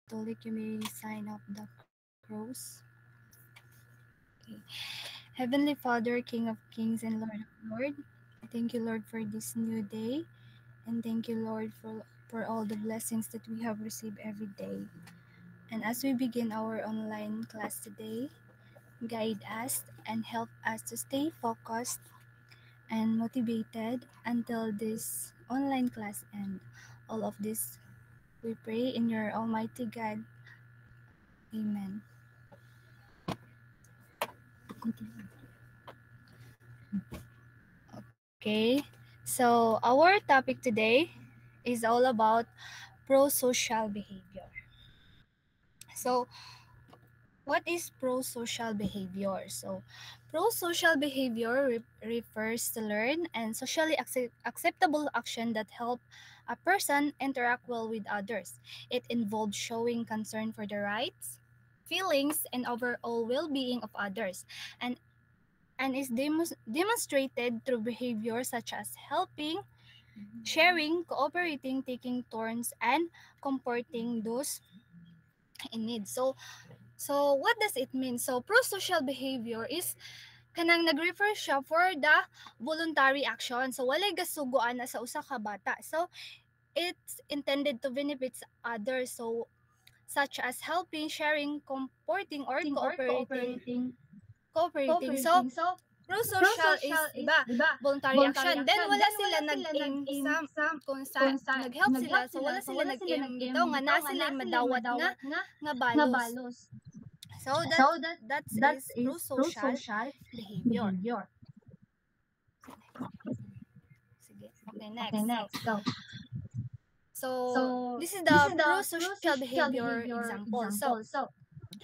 Catholic, you may sign up the cross. Okay. Heavenly Father, King of Kings and Lord of Lords, thank you, Lord, for this new day. And thank you, Lord, for all the blessings that we have received every day. And as we begin our online class today, guide us and help us to stay focused and motivated until this online class ends. All of this we pray in your Almighty God. Amen. Okay, so our topic today is all about pro-social behavior. So, what is pro-social behavior? So, pro-social behavior refers to learned and socially acceptable action that help a person interact well with others. It involves showing concern for the rights, feelings, and overall well-being of others, and is demonstrated through behavior such as helping, sharing, cooperating, taking turns, and comforting those in need. So what does it mean? So pro-social behavior is kanang nag-refer siya for the voluntary action. So walay gasugoan na sa usa ka bata. So it's intended to benefit others. So such as helping, sharing, comforting, or cooperating. So pro-social is, diba, voluntary action. Then wala sila nag-aim sa kung sa nag-help sila. So wala sila nag-aim dito nga na sila madawat nga balos. So that is pro-social behavior. Sige. Okay, next. So this is the pro-social behavior example. So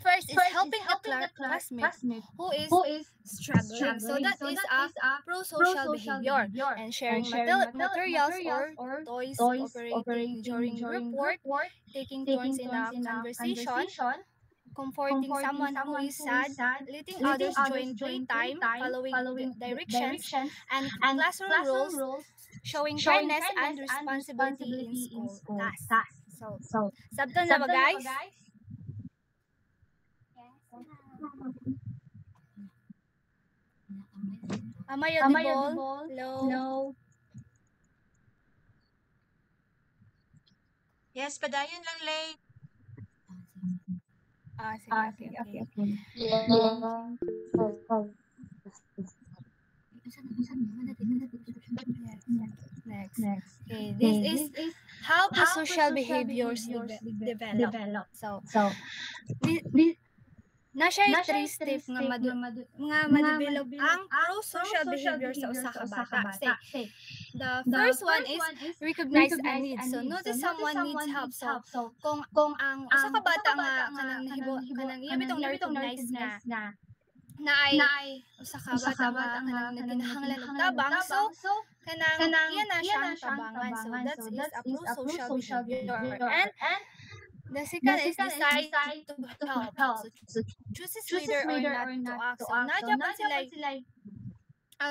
first is helping a classmate who is struggling. So that is a pro-social behavior. And sharing materials or toys, cooperating during report, taking turns in a conversation, comforting someone who is sad, letting others join playtime, following directions, and classroom rules, showing kindness and responsibility in school tasks. So, sabto na ba, guys? Am I audible? Hello? Yes, padayon lang, Lay. Sige, okay. Next. Okay, this is how pro-social behaviors develop. So nasa 3 steps nga ma-develop ang pro-social behavior sa usa ka bata. Say, the first one is recognize a need. So notice someone needs help. So kung ang usa ka bata nga kanang iya bitong na-recognize nga na ay usa ka bata nga kanang nagkinahanglan og tabang, so kanang iya na siyang tabangan. So that is a pro-social behavior. And the second is decide to help. So chooses whether or not to act. So na Japan sila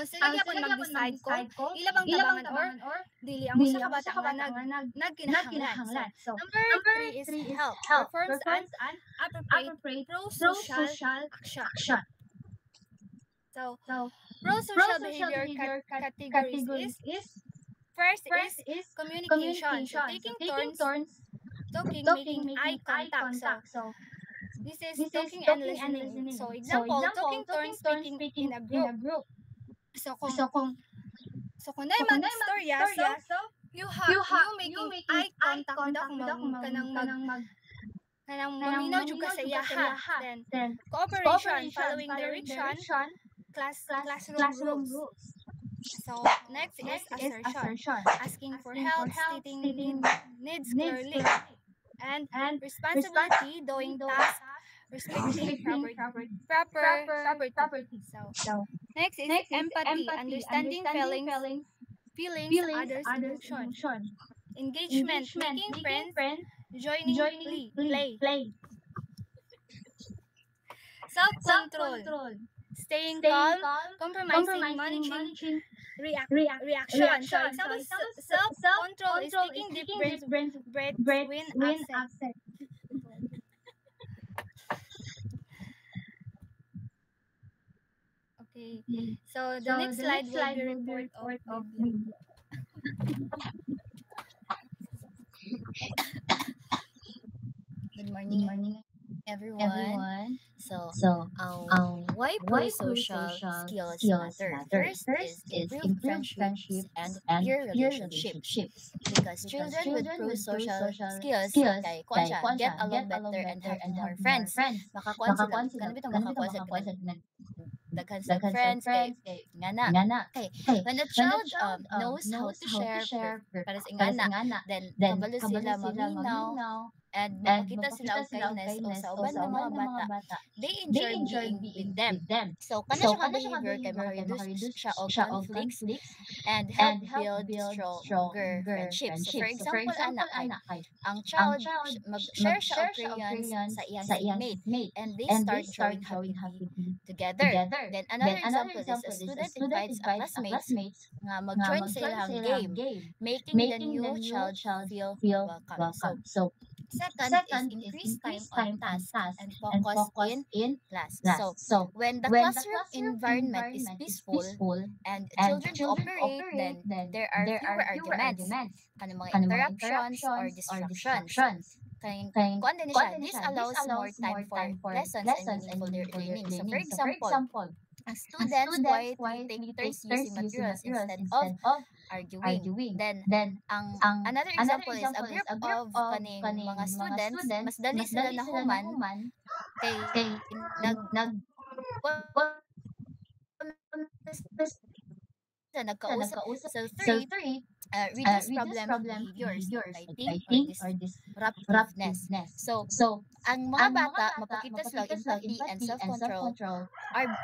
sila gyapon mag-decide kung ila bang tabangan or dili ang usa ka bata nga nagkinahanglan. So number 3 is help. Performs an appropriate pro-social action. So pro-social behavior categories is first is communication. So taking turns talking, making eye contact. So this is talking and listening. So example, taking turns speaking in a group. So kung na mag-istorya, so you making eye contact with ako kanang maminaw jud ka sa iyaha. Then cooperation, following direction, classroom rules. So next is assertion, asking for help, stating needs clearly, and responsibility, doing tasks, respecting property. So next is empathy, understanding feelings others' emotion. Engagement, making friends, joining play. Self-control, staying calm, compromising, managing reaction. So example, self-control is taking deep breaths when upset. So the next slide will be report of Biblia. Good morning, everyone. So, why pro-social skills matter? First is improve friendships and peer relationships. Because children with pro-social skills, kay kuan siya, get along better and have more friends. Makakuan sila, kanang bitong makakuan sa daghan sa friends, kay ingana. Okay, when a child knows how to share para sa ingana, then kabalo sila maminaw, and magpakita sila og kindness o sa uban ng mga bata, they enjoy being with them. So, kana siya ka behavior kay maka-reduce siya og conflicts and help build stronger friendships. So, for example, anak kay ang child mag-share siya og crayons sa iyang seatmate and they start drawing happily together. Then, another example is a student invites a classmates nga mag-join sa ilang game, making the new child feel welcome. So, second is increase time on tasks and focus in class. So, when the classroom environment is peaceful and children cooperate, then there are fewer arguments, mga interruptions or distractions. This allows more time for lessons and meaningful learning. So, for example, students quietly take turns using materials instead of arguing. Then, another example is a group of kaning mga students, mas dali sila nahuman kay nagkausap. So, three, reduce problem behaviors, fighting or disruptiveness. So, ang mga bata, mapakita sila empathy and self-control,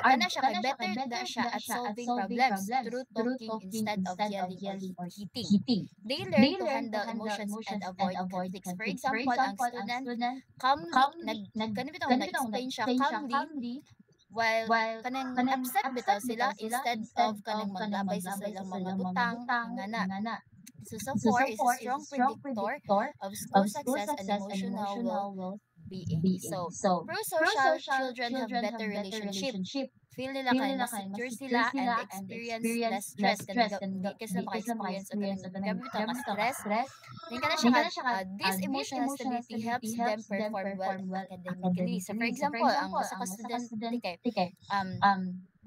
kana siya kay better na siya at solving problems through talking instead of yelling or hitting. They learn to handle emotions and avoid conflicts. For example, ang student calmly, nag-explain siya calmly while kanang upset bitaw sila instead of kanang maglabay sa silang mga butang, ingana. So, 4 is a strong predictor of school success and emotional well-being. So, pro-social children have better relationship. Feel nila kay mas secure sila and experience less stress. Kasi na maka-experience o grabe ito ka stress. Then kana siya this emotional stability helps them perform well academically. So, for example, ang usa ka student kay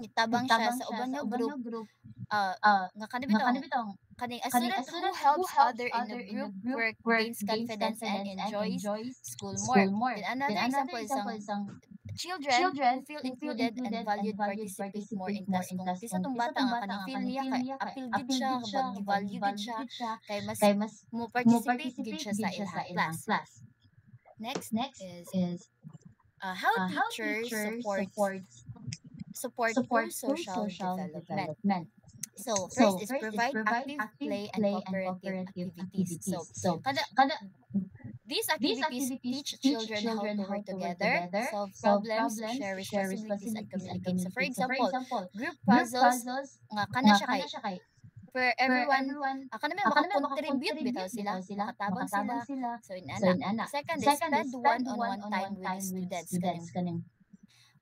itabang siya sa uban nga group nga kanibitong a student who helps other in a group work gains confidence and enjoys school more. Then another example is children who feel included and valued participate more in class. Kung isa tong bata nga kanang feel niya kay appeal gid siya, kabag value gid siya, kay mas mo participate gid siya sa ilang class. Next is how teachers support pro-social development. So, first is provide active play and cooperative activities. So, these activities teach children how to work together, solve problems, share responsibilities, and communicate. So, for example, group puzzles, nga kana siya kay where everyone makakontribute bitaw sila, makatabang sila. So, inana. Second is spend one-on-one time with students.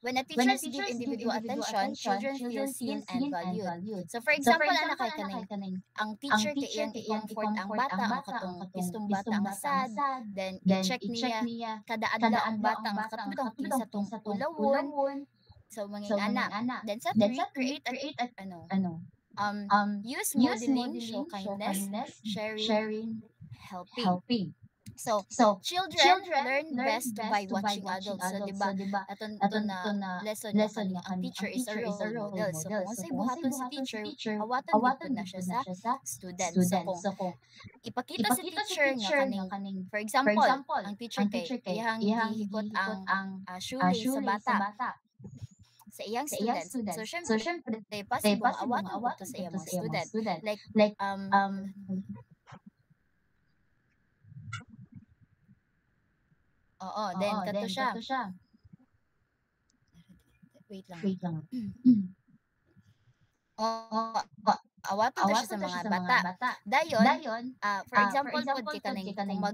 When a teachers give individual attention, children feel seen and valued. So, for example, anak kay kaning ang teacher kay iyang i-comfort ang bata, makatong istong bata ang sad, then i-check niya kada adlaw ang bata ang makatong kinsa tong ulawon. So, manging ana. Then sa create use modeling, show kindness, sharing, helping. So children learn best by watching adults. So, diba, aton na lesson na ang teacher is a role model. So, kung sa'yo buhaton si teacher, awatan dito na siya sa student. So, kung ipakita si teacher nga kaning, for example, ang teacher kay iyang gihikot ang shoelace sa bata sa iyang students. So, syempre, possible awatan dito sa iyang mga student. Like, then kato siya. Wait lang. Awaton siya sa mga bata. Dayon, for example,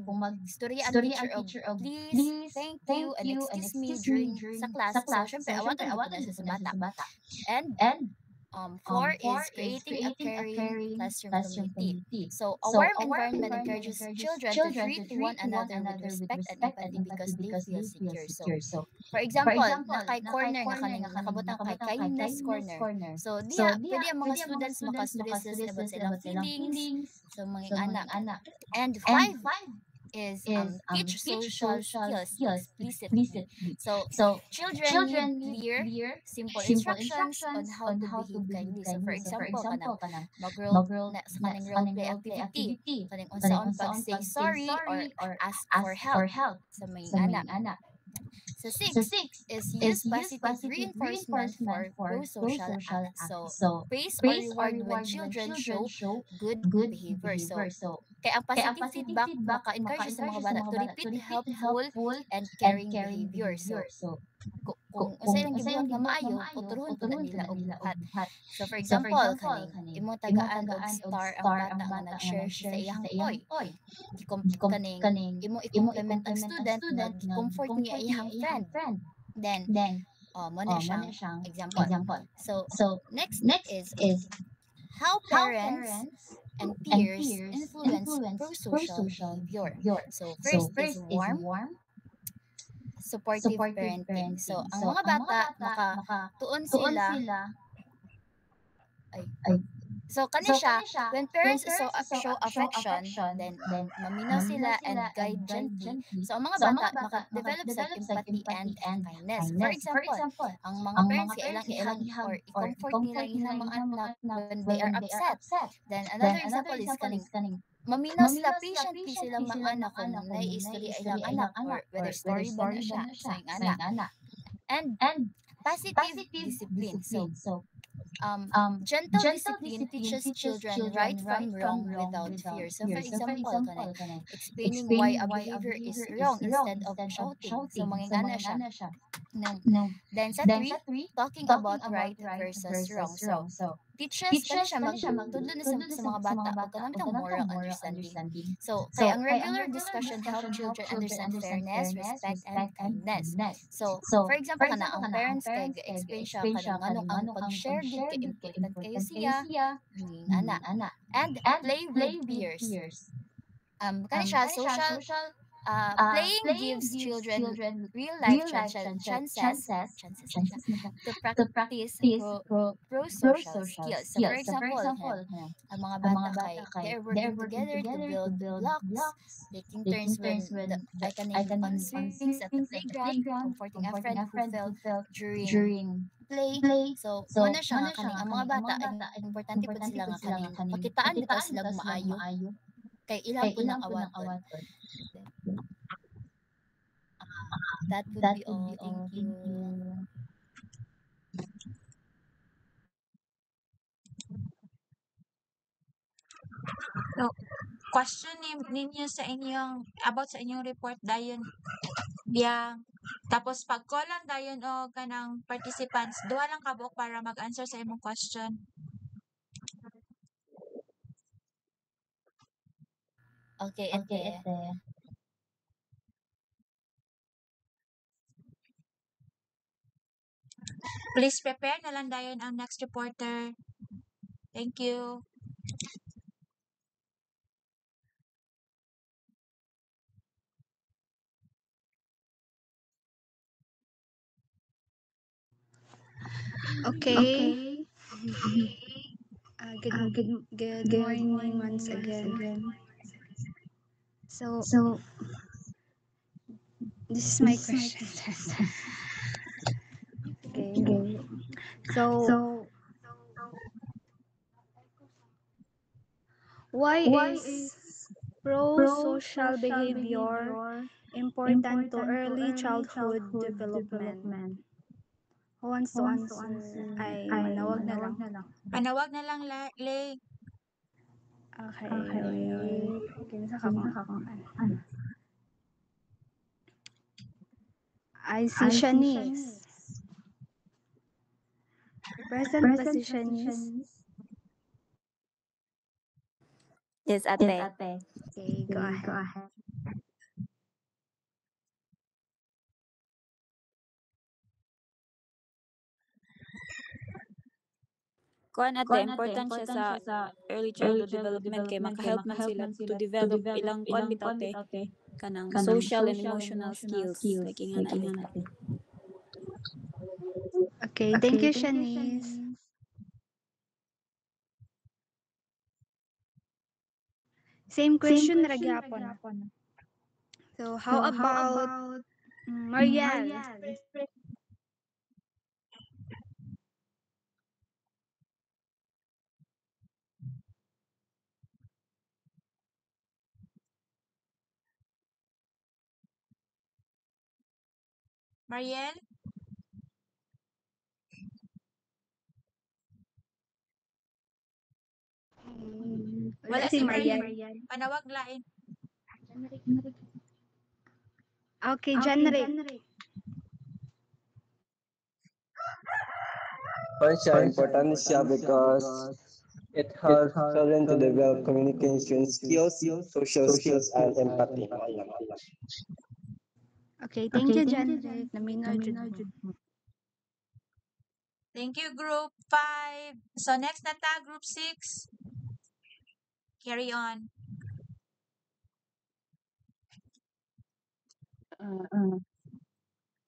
kung mag-storya ang teacher of please, thank you, and excuse me during sa class. So, syempre, awaton mo po na siya sa bata. And four is creating a caring classroom community. So, a warm environment encourages children to treat one another with respect and empathy because they feel secure. So, for example, na kay corner nga kaning nakabutang kay kindness corner. So, diya, pwede ang mga students maka-stories about sa ilang feelings, so mga anak. And five is teach social skills explicitly. So children need clear, simple instructions on how to behave kindly. So for example, kanang mag-role na sa kaning role play activity, kaning unsaon pag say sorry or ask for help sa mga anak. So six is use positive reinforcement for pro-social acts. So praise or reward when children show good behavior. So kaya ang positive feedback maka-encourage sa mga bata to repeat helpful and caring behavior. So kung usa ilang gibuhat nga maayo, uturuhon pud na nila og buhat. So for example, kaning imo tagaan og star ang bata nga nag-share siya sa iyang toy. Kaning imo i-compliment ang student nga gi-comfort niya iyang friend. Then mo na siyang example. So next is how parents and peers influence pro-social behavior. So first is warm, supportive parenting. So ang mga bata makatuon sila so kani siya when parents show affection, then maminaw sila and guide gently. So ang mga bata maka-develop sa empathy and kindness. For example, ang mga parents ilang ihag or i-comfort nila ilang mga anak when they are upset. Then another example is kaning maminaw sila, patiently silang mga anak kung nai-istorya ilang anak or whether story ba na siya sa iyang anak. And positive discipline. So gentle discipline teaches children right from wrong without fear. So for example, explaining why a behavior is wrong instead of shouting. So mangingana siya. Then sa three, talking about right versus wrong. So teaches kani siya magtudlo na sa mga bata o kanang moral understanding. So kaya ang regular discussion help children understand fairness, respect, and kindness. So for example kana ang parents kay explain siya kanang nganong ang pag-share gid kay important kayo siya ning anak. And play with peers. Kani siya social playing gives children real life chances to practice pro-social skills. So for example, ang mga bata kay they're working together to build blocks, taking turns when ay kaning on swings at the playground, comforting a friend who fell during play. So muna siya nga kaning ang mga bata importante pud sila nga kaning makitaan bitaw sila maayo kay ilang pud ang awaton. That would be all. Thank you. So, question ninyo sa inyong about sa inyong report dayon biyang tapos pag call lang dayon o kanang participants duha lang kabuk para mag-answer sa imong question. Okay, ete. Please prepare na lang dayon ang next reporter. Thank you. Okay. Good morning once again. So this is my question. Okay. So why is pro-social behavior important to early childhood development? Who wants to answer? Ay, manawag na lang. Panawag na lang Lay. Okay. Kinsa ka mo? I see Shanice. Present ba si Shanice? Yes, ate. Okay, go ahead. Kuan ate, important siya sa early childhood development kay makahelp man sila to develop ilang kuan bitaw te kanang social and emotional skills like ingan ate. Okay, thank you, Shanice. Same question ra gyapon. So, how about Mariel? Mariel? Wala si Si Mariel. Panawag lain. Okay, Janrick. Pansya important siya because it helps children to develop communication skills, social skills, and empathy. Okay, thank you, Janrick. Naminaw jud mo. Thank you, Group 5. So, next na ta, Group 6. Carry on.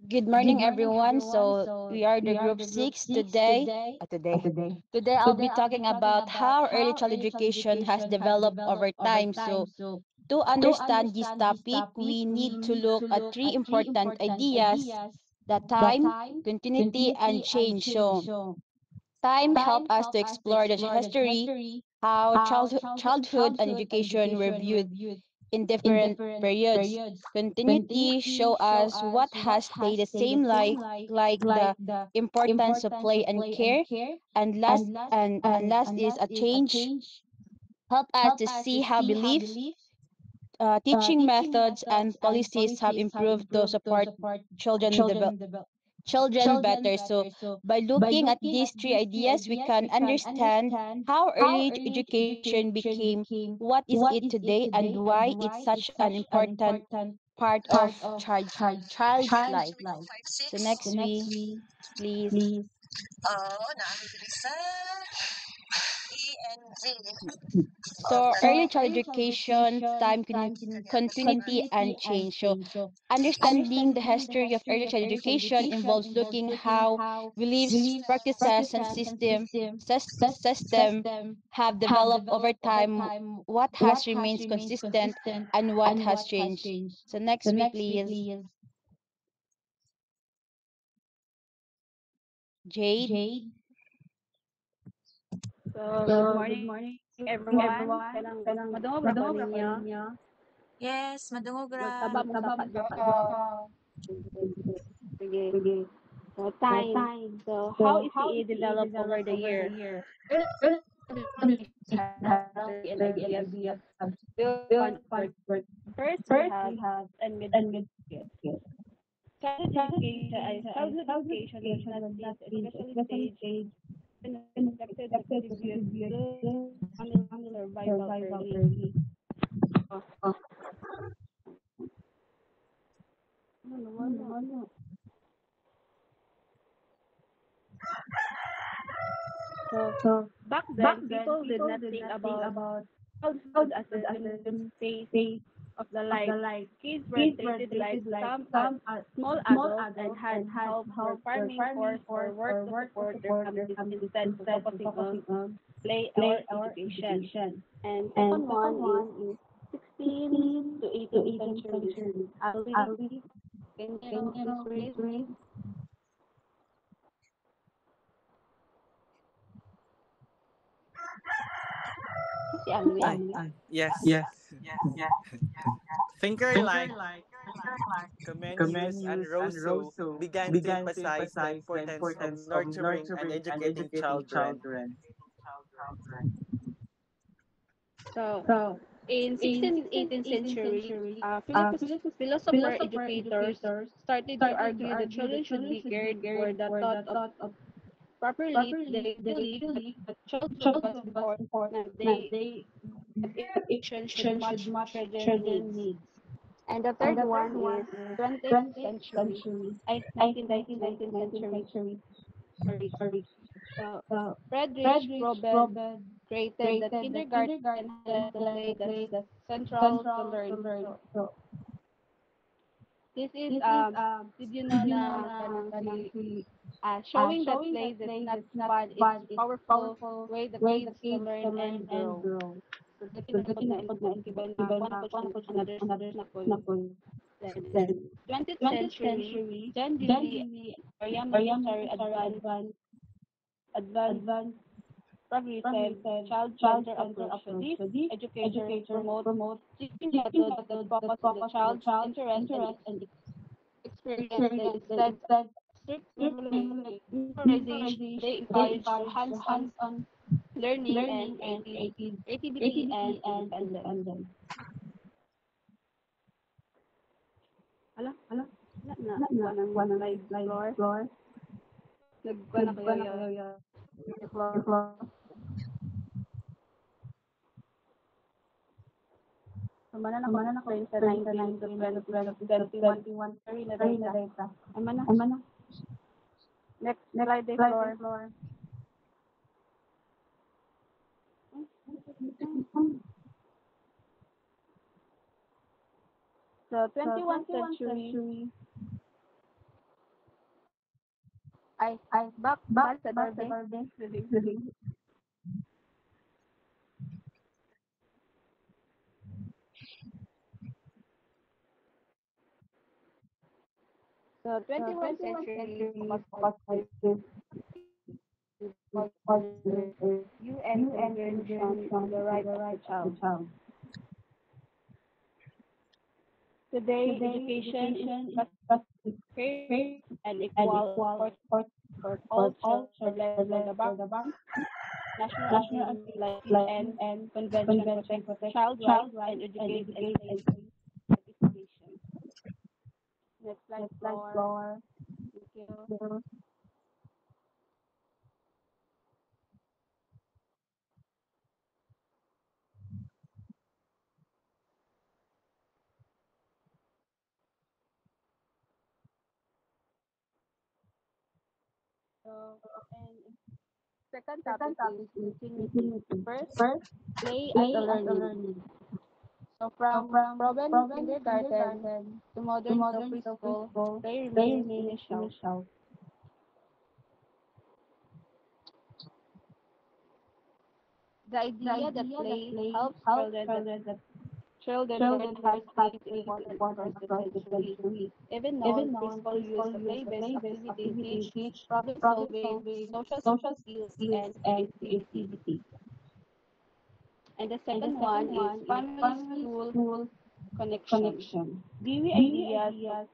Good morning, everyone. So we are the group 6 today. Today I'll be talking about how early child education has developed over time. So to understand this topic, we need to look at three important ideas: the time, continuity, and change. So time help us to explore the history, how childhood and education were viewed in different periods. Continuity show us what has stayed the same, like the importance of play and care, and last is a change. Help us to see how beliefs, teaching methods, and policies have improved to support children develop children better. So by looking at these three ideas, we can understand how early education became what is it today and why it's such an important part of child's life. So next we please. So early child education, time continuity and change. So understanding the history of early child education involves looking how beliefs, practices, and system have developed over time, what has remained consistent, and what has changed. So next we please. Jade. So, good morning, everyone. Kanang madungog ra ko ninyo. Yes, madungog ra. Magtaba mo saka. Sige. So, time. So, how ECE developed over the year? History and ideas built upon effort. First, we have and mid childhood education does not reach a special stage when expected to contribute to family survival early. So, back then, people did not think about childhood as a limited phase of the life. Kids were treated like some small adults and had help for farming, chores, or work to support their families instead of focusing on play or education. And second one is 16th to 18th century. Ali, can you please read? Si Alwi. Yes. Thinker like Comenius and Rousseau began to emphasize the importance of nurturing and educating children. So, in 16th, 18th century, philosopher educators started to argue that children should be cared for the thought of properly. They believed that childhood was important and that education should match children's needs. And the third one is 20th century, 19th century, sorry. So, Friedrich Robert created that kindergarten has to play the central to learning. So, this is did you know na kanang si showing that play is not fun, it's powerful way the kids to learn and grow. So, dito na pod na given na kuha na po siya another steps na po. Then, 20th century, John Dewey and Maria Montessori advanced progressive child-centered approach. So these educators promote teaching methods that focus on the child's interest and experience, then instead of strict memorization, they encourage hands-on learning and creativity and independence. Ala, wala na, kuha ng slide floor. Nagkuha na kayo yung floor. Mana na ko explain sa 19 to 21 sorry na data. Amana. Next slide day floor. So 21st century. Ay, back sa Darbe. So 21st century focus UN Convention on the Right of the Child. Today, education is fair and equal for all children led by the bank. National agreements like UN Convention protect child rights and educate and participation. Next slide, floor. Thank you. So, and second topic is continuity. First, play as a learning. So from Proven kindergarten to modern to preschool, play remains initial. The idea that play helps children learn life skills is important across the century. Even known preschool use the play-based activity teach problem solving, social skills, and creativity. And the second one is family school connection. Dewey ideas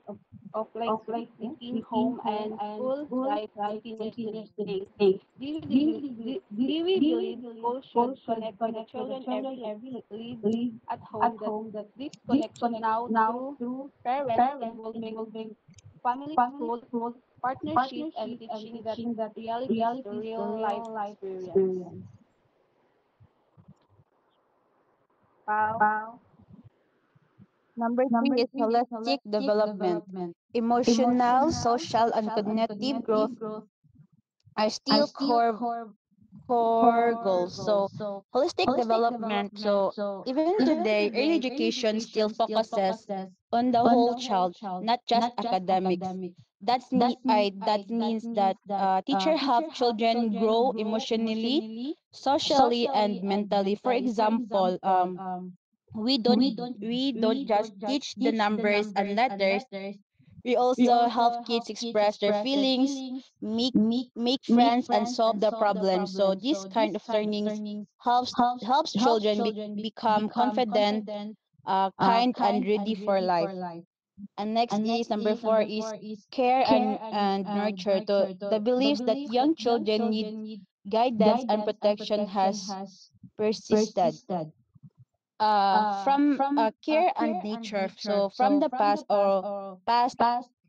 of like linking home and school life continuously distinct. Dewey believed school should connect with the children every live at home that this connection now through parents involving family school partnership and teaching that realities to real life experience. Wow. Number three is holistic development. Emotional, social, and cognitive growth are still core goals. So holistic development. So even today, early education still focuses on the whole child, not just academics. That means that teacher help children grow emotionally, socially, and mentally. For example, we don't we don't just teach the numbers and letters. We also help kids express their feelings, make make friends, and solve the problems. So this kind of learnings helps children become confident, kind, and ready for life. And next is number four is care and nurture. To the beliefs that young children need guidance and protection has persisted. From care and nature. So from the past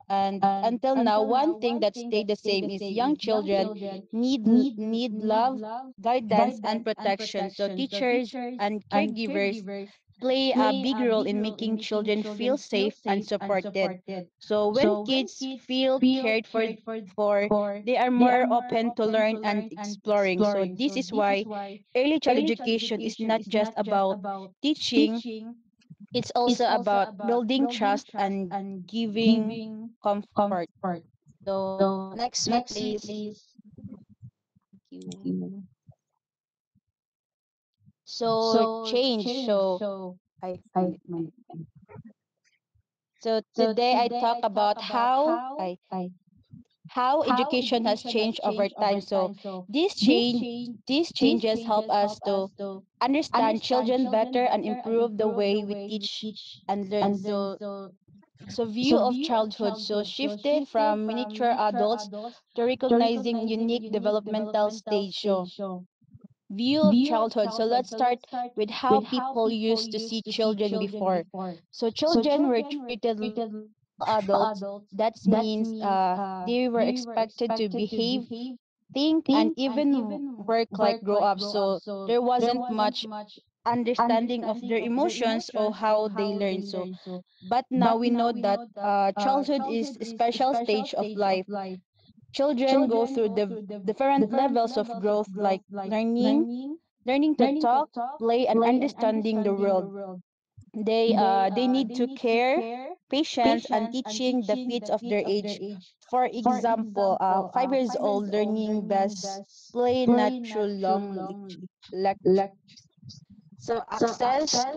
and until now, one thing that stayed the same is young children need love, guidance, and protection. So teachers and caregivers play a big role in making children feel safe and supported. So when kids feel cared for they are more open to learn and exploring. So this is why early child education is not just about teaching, it's also about building trust and giving comfort. So next week, please. Thank you. So change. So I find it. So today I talk about how education has changed over time. So this change these changes help us to understand children better and improve the way we teach and learn. So view of childhood so shifted from miniature adults to recognizing unique developmental stage. So view of childhood. So let's start with how people used to see children before. So children were treated like adults. That means they were expected to behave, think, and even work like grow up. So there wasn't much understanding of their emotions or how they learn. So but now we know that childhood is a special stage of life. Children go through the different levels of growth like learning to talk, play, and understanding the world. They need to care, patience, and teaching the feats of their age. For example, 5 years old learning best play not through long lectures. So access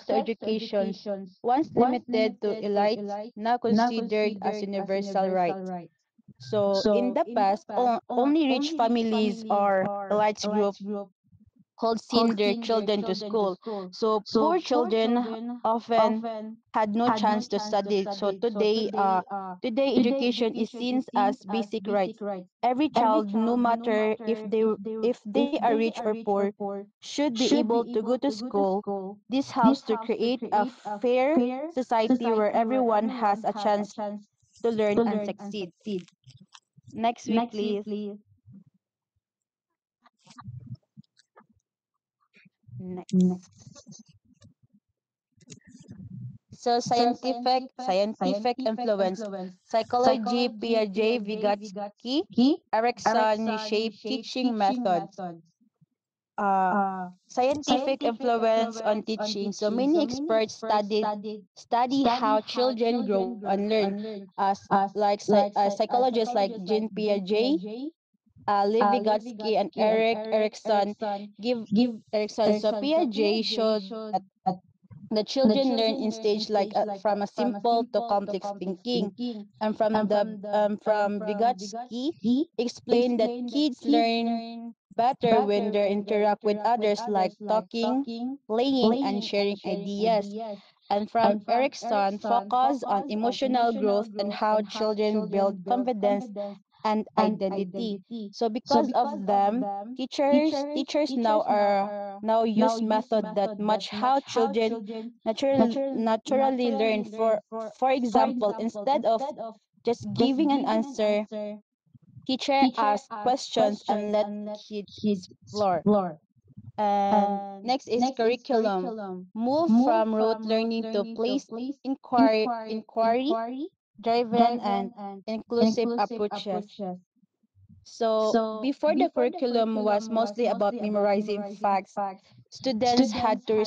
to educations once limited to elites now considered as universal right. So in the past, only rich families or elites group could send their children to school. So poor children often had no chance to study. So today education is seen as basic right. Every child, no matter if they are rich or poor, should be able to go to school. This helps to create a fair society where everyone has a chance to learn and succeed. Next week, please. Next. So scientific influence. Psychology, Piaget, Vygotsky, Erikson reshape teaching methods. Uh, Scientific influence on teaching. So many experts study how children grow and learn. Psychologists like Jean Piaget, Lev Vygotsky, and Erikson give Erikson. So Piaget showed that the children learn in stage like from a simple to complex thinking, and from Vygotsky explained that kids learn better when they interact with others, like talking, playing, and sharing ideas. And from Erickson, focus on emotional growth and how children build confidence and identity. So because of them, teachers now use method that match how children naturally learn. For example, instead of just giving an answer, teacher ask questions and let kids explore. And next is curriculum. Move from rote learning to place inquiry driven and inclusive approaches. So before the curriculum was mostly about memorizing facts, students had to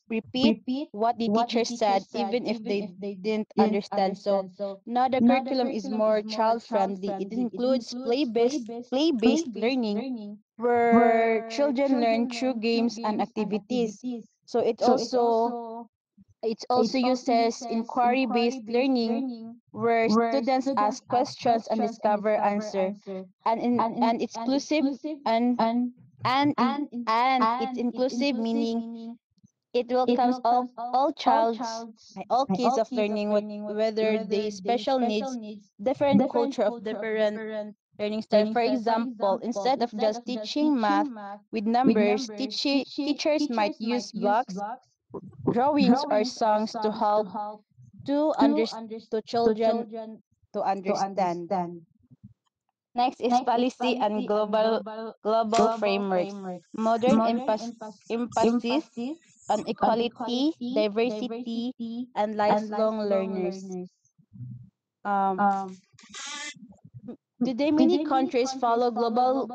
repeat what the teacher said even if they didn't understand. So now the curriculum is more child friendly. It includes play-based learning where children learn through games and activities. So it also uses inquiry-based learning where students ask questions and discover answer, and it's inclusive and and in, and it's inclusive meaning it welcomes all childs all kids of learning whether they special needs, different culture of different learning style. For example, instead of just teaching math with numbers, teachers might use blocks, drawings, or songs to help to children to understand. Next is policy and global frameworks. Modern emphasis on equality, diversity, and lifelong learners. Um, Today, many countries follow global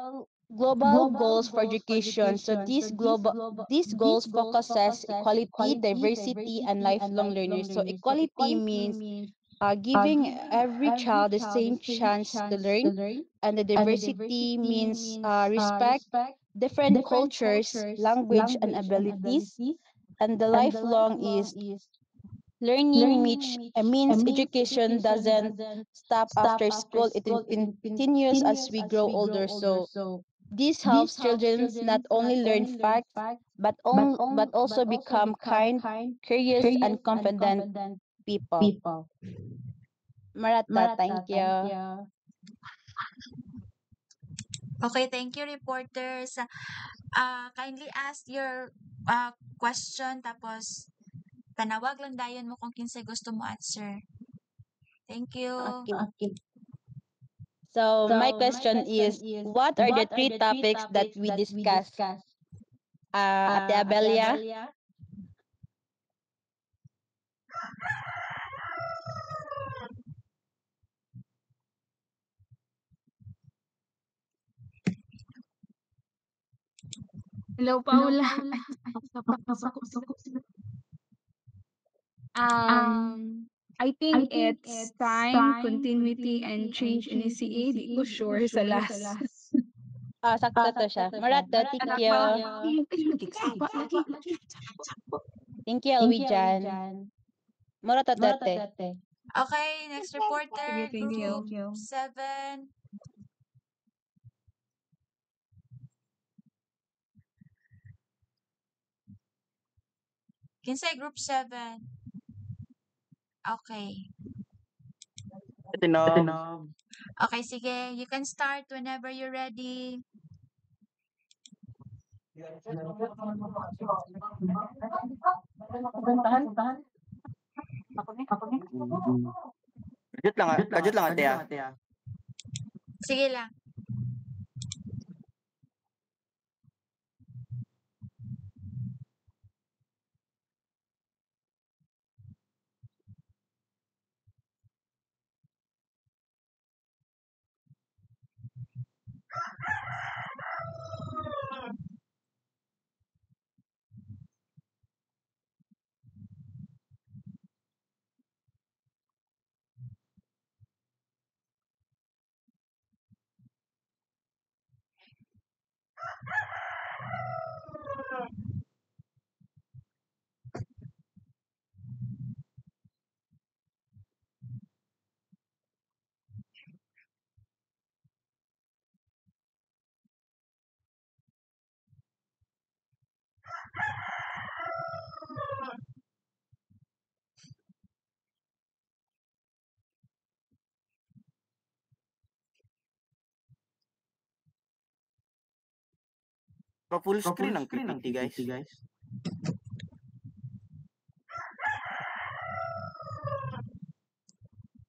goals for education. So these goals focuses equality, diversity, and lifelong learners. So equality means giving every child the same chance to learn, and the diversity means respect different cultures, language, and abilities. And the lifelong is learning means education doesn't stop after school. Continues as we grow older. So this helps children not only learn facts but also become kind, curious, and confident people. Marata, thank you. Okay, thank you, reporters. Kindly ask your question, tapos panawag lang dayon mo kung kinsay gusto mo answer. Thank you. Okay. So my question is, what are the three topics that we discussed? Ate Abelia? Hello, Paula. I think it's time, continuity, and change in ECE. Di ko sure sa last. Sakto to siya. Marata, thank Anak you. ba? Ay, nagkiksaba lagi. Thank you, Alwijan. Marata, tate. Okay, next reporter, Sige, thank you. group 7. Kinsay group 7? Okay. Tinob. Okay, sige. You can start whenever you're ready. Kajut lang ate Sige lang. Pa-full screen ang PPT guys.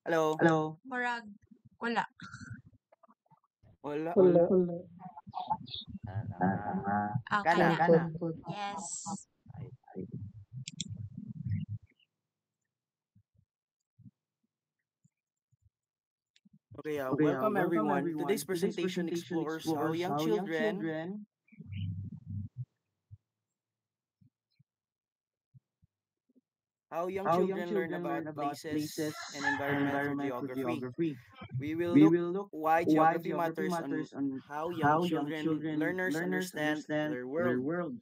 Hello. Murag. Wala. Wala. Okay Kana. na. Yes. Okay, welcome everyone. Today's presentation explores how young children learn about places and environment through geography. We will look why geography matters and how young learners understand their world.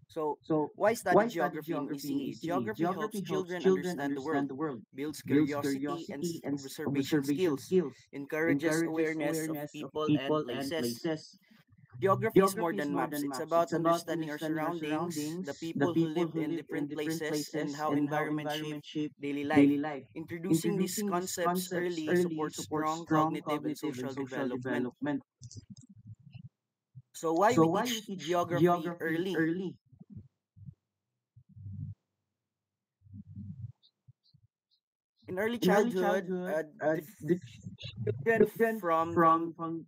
So, why study geography in ECE? Geography helps children understand the world, builds curiosity and observation skills, encourages awareness of people and places. Geography is more than maps. It's about understanding our surroundings, the people who live in different places, and how environment shape daily life. Introducing these concepts early supports strong cognitive and social development. So why we teach geography early? In early childhood, children from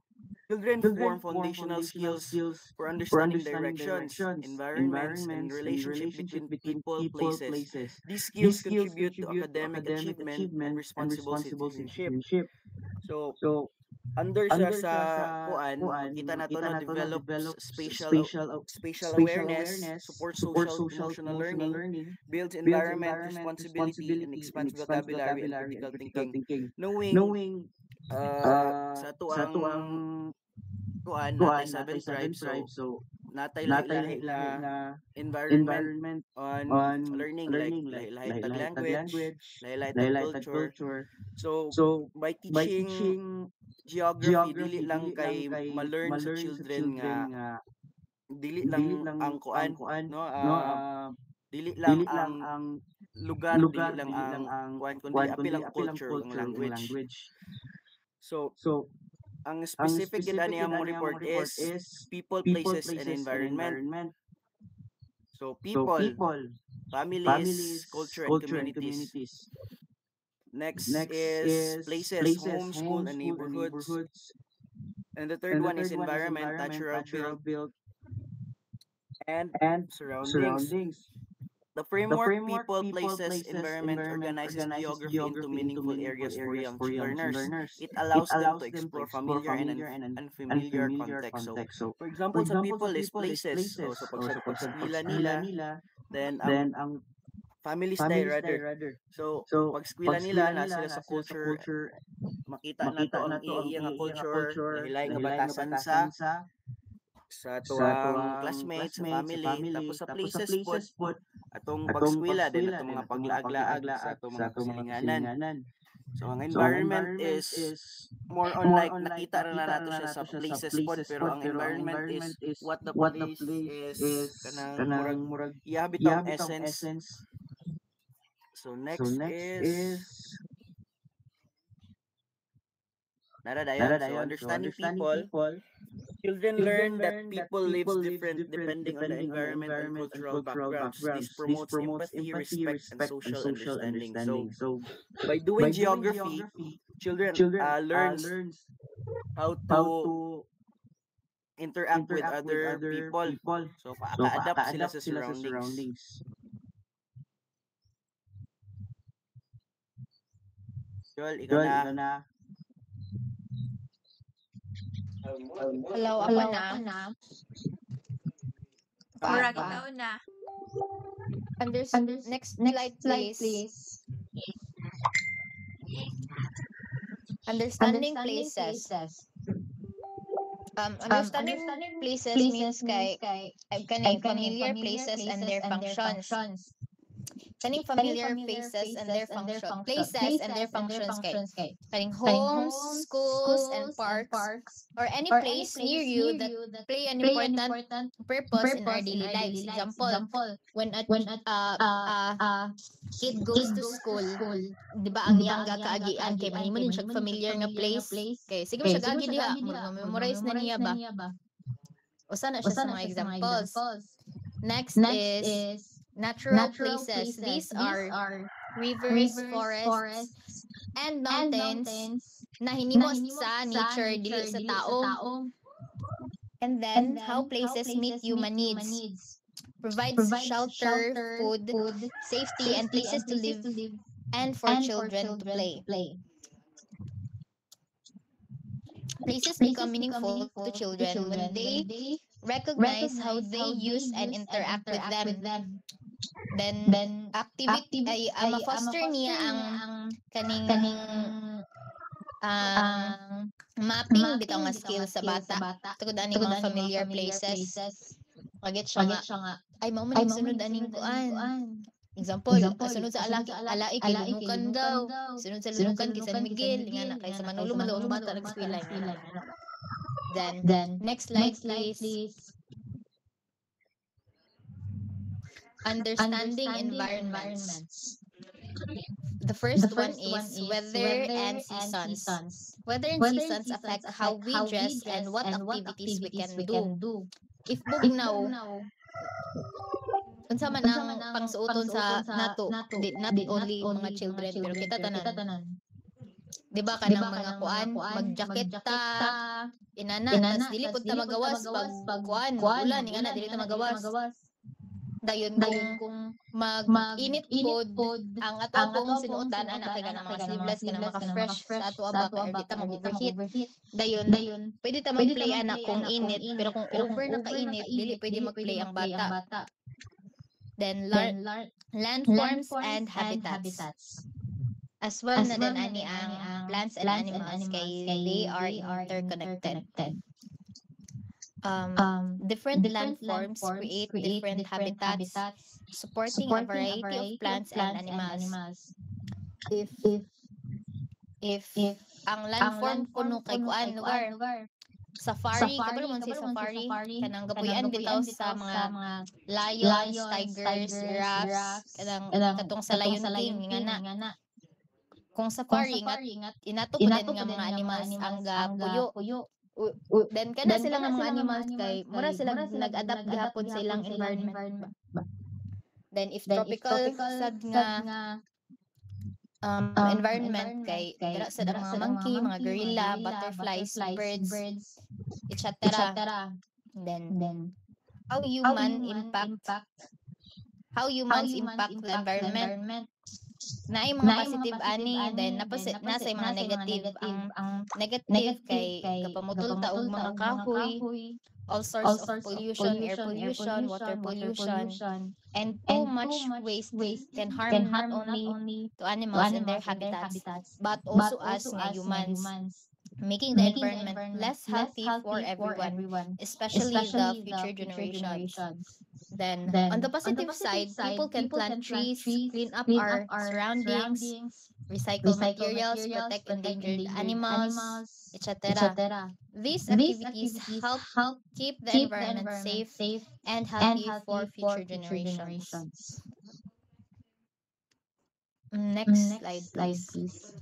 Children form foundational skills for understanding directions, environments, and relationship between people, places. These skills contribute to academic achievement and responsible citizenship. So, under siya sa kuan, makita nato no develops spatial awareness, supports social emotional learning, builds environment responsibility, and expands vocabulary and critical thinking. Knowing sa tuang kuan natay 7 tribes, so natay lahi-lahi nga environment on learning, like lahi-lahi tag language, lahi-lahi tag culture. So by teaching geography, dili lang kay ma-learn sa children nga dili lang ang kuan no, dili lang ang lugar, dili lang ang kuan, kundi apil ang culture, ang language. So ang specific gid ani among report is people, places, and environment. So people, families, culture, and communities. Next is places, home, school, and neighborhoods. And the third one is environment, natural built, and surroundings. The framework, people, places, environment organizes geography into meaningful areas for young learners. It allows them to explore familiar and unfamiliar context. So, for example, sa people is places. So, pag eskwela nila, then ang families day rather. So, pag eskwela nila, na sila sa culture, makita na to ang iya nga culture, lahi nga batasan sa tuwang classmates, sa family, tapos sa places po, atong pag-eskwela din, atong mga paglaag-laag sa atong mga kasilinganan. So, ang environment is more on like, nakita na nato siya sa places po, pero ang environment is what the place is, kanang murag, ihabit ang essence. So, next is naradayon. So, understanding people. Children learn that people live different depending on the environment and cultural backgrounds. This promotes empathy, respect, and social understanding. So, by doing geography, children learns how to interact with other people. So, maka-adapt sila sa surroundings. Joel, ikaw na. Hello, ako na. Murag ikaw na. Next slide, please. Understanding places. Understanding places means kay kaning familiar places and their functions. Kaning familiar places and their functions kay kaning homes, schools, and parks, or any place near you that play an important purpose in our daily lives. Example, when a kid goes to school, di ba ang iyang gakaagian kay mahimo din siya familiar nga place, kay sige siya gagi diha, memorize na niya ba? Usa na siya sa mga examples. Next is natural places. These are rivers, forests, and mountains na hinimo sa nature, dili sa tao. And then, how places meet human needs. Provides shelter, food, safety, and places to live, and for children to play. Places become meaningful to children when they recognize how they use and interact with them. Then activity ay ma-foster niya ang kaning mapping bitaw nga skill sa bata tungod ani mga familiar places. Pagit siya nga ay mao man sunod aning kuan. Example, sunod sa alai kay Lunukan daw. Sunod sa Lunukan kay San Miguel nga kay sa Manolo bata nag-eskwela. Then next slide please. Understanding environments. The first one is weather and seasons. Weather and seasons affect how we dress and what activities we can do. If bugnaw, unsa man ang pangsuoton sa nato, not only mga children pero kita tanan. Di ba kanang mga kuan, mag-jacket ta, inana, tas dili pud ta magawas pag kuan, ulan, ingana dili ta magawas. Dayon kung mag-init pod ang ato pong sinuotan ana kay kanang mga sleeveless kanang maka-fresh sa ato ba kay di ta mag-overheat. Dayon pwede ta mag-play ana kung init, pero kung over na kainit dili pwede mag-play ang bata. Then landforms and habitats. As well na din ani ang plants and animals kay they are interconnected. Different landforms create different habitats, supporting a variety of plants and animals. If ang landform kuno kay kuan lugar, safari, kabalo man si safari, kanang gapuyan bitaw sa mga lions, tigers, giraffes, kanang katong sa Lion King ingana. Kung safari ingat inato po din nga mga animals ang gapuyo. Then kada sila nga mga animals kay mura sila nag-adapt gihapon sa ilang environment. Then if tropical sad nga environment kay dira sa mga monkey, mga gorilla, butterflies, birds, etc. Then how humans impact the environment. Naay mga positive ani, then nasa mga negative. Ang negative kay kapamutol ta og mga kahoy, all sorts of pollution, air pollution, water pollution, and too much waste can harm not only to animals and their habitats, but also us nga humans, making the environment less healthy for everyone, especially the future generations. Then on the positive side, people can plant trees, clean up our surroundings, recycle materials, protect endangered animals, etc. These activities help keep the environment safe and healthy for future generations. Next slide, please.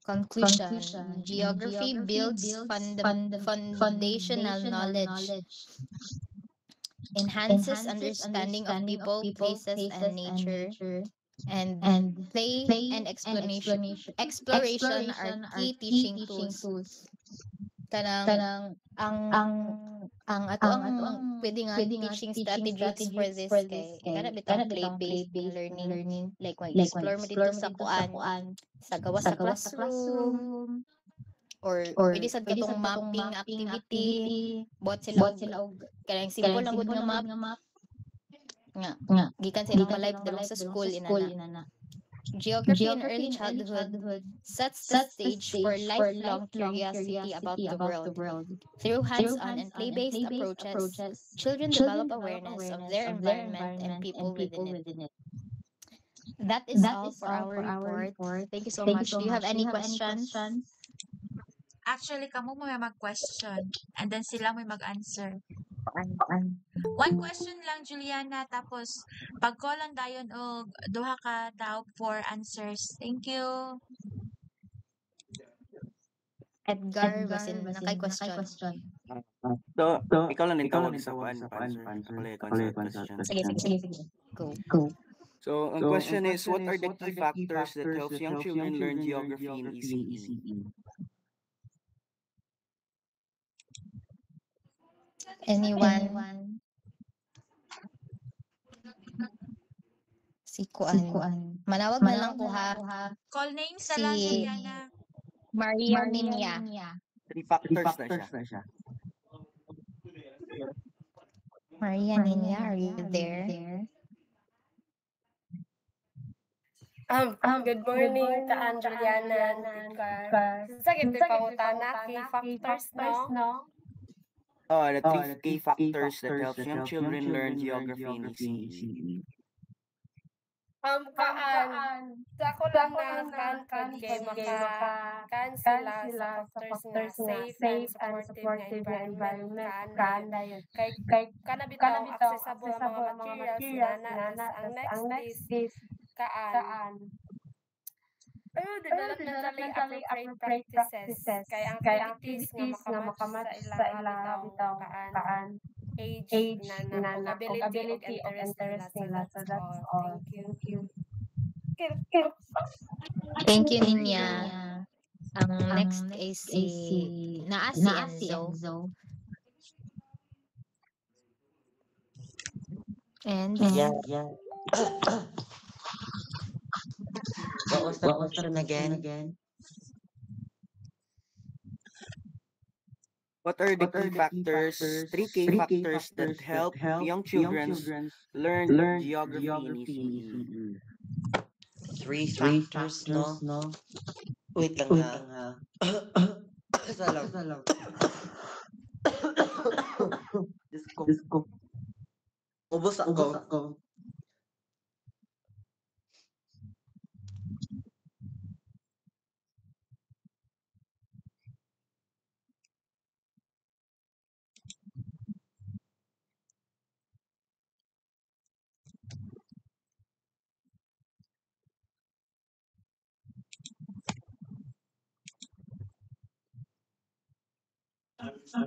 Conclusion. Geography builds foundational knowledge, enhances understanding of people, places, and nature, and play and exploration are key teaching tools. Kanang ang ato ang pwede nga teaching strategies for this kay kana bitaw play-based learning, like mag-explore mo dito sa kuan sa gawas sa classroom, or pwede sad katong mapping activity, buhat sila og kanang simple lang gud nga map nga gikan sila ma-live dalong sa school inana. Geography in early childhood sets the stage for lifelong curiosity about the world. Through hands-on and play-based approaches, children develop awareness of their environment and people within it. That is all for our report. Thank you so much. Do you have any questions? Actually, kamo mo may mag-question and then sila may mag-answer. One question lang, Juliana, tapos pag-callan dayon og duha ka tao for answers. Thank you. Edgar basin nakay question. So, ikaw lang din tawag sa question. Sige. Go. So, ang question is, what are the key factors that helps young children learn geography in ECE? Anyone? Si Kuan. Manawag na lang ko ha. Call names sa lang, Si Juliana. Maria Ninya. 3 factors na siya. Maria Ninya, are you there? Good morning to Juliana and Edgar. Sakit yung pangutana, key factors, no? The 3 key factors that helps young children learn geography in ECE. Sa ko lang na kay maka sila sa factors na safe and supportive na environment kana yun. Kay kana bitaw accessible ang mga materials na ang next is developmentally appropriate practices kay ang activities nga makamatch sa ilang bitaw age na ability of interest nila. So that's all. Thank you. Thank you, Ninya. Ang next is si si Enzo. And Yeah. What was the question again? What are the key factors, three key factors that help young children learn geography in ECE? 3 factors, no? Wait lang ha. Isa lang. Diyos ko. Ubus ako.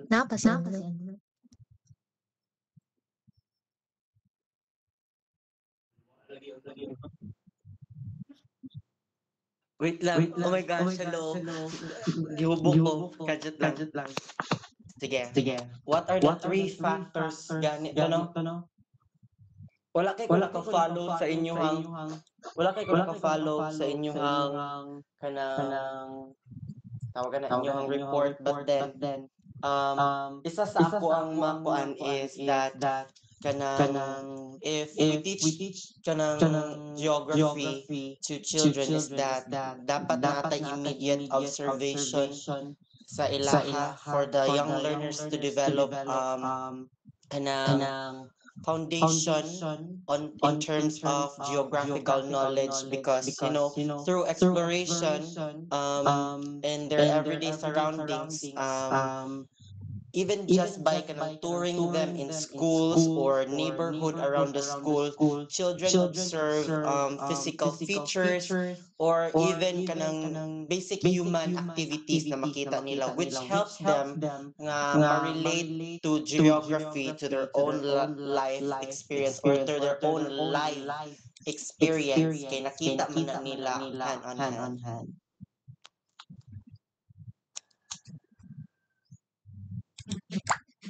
Napa si Enzo. Wait lang. Oh my gosh, hello. Gihubok ko. Kadjat lang. Sige. What are the 3 factors gani no? Wala kay ko naka-follow sa inyong kanang tawagan na inyong report, but then isa sa ako ang makuan is that kanang if we teach kanang geography to children is that dapat natay immediate observation sa ilaha for the young learners to develop kanang foundation in terms of geographical knowledge, because through exploration in their everyday surroundings, even just by kanang touring them in schools or neighborhood around the school, children observe physical features or even kanang basic human activities na makita nila, which helps them nga ma-relate to geography to their own life experience or to their own life experience kay nakita man na nila hand on hand.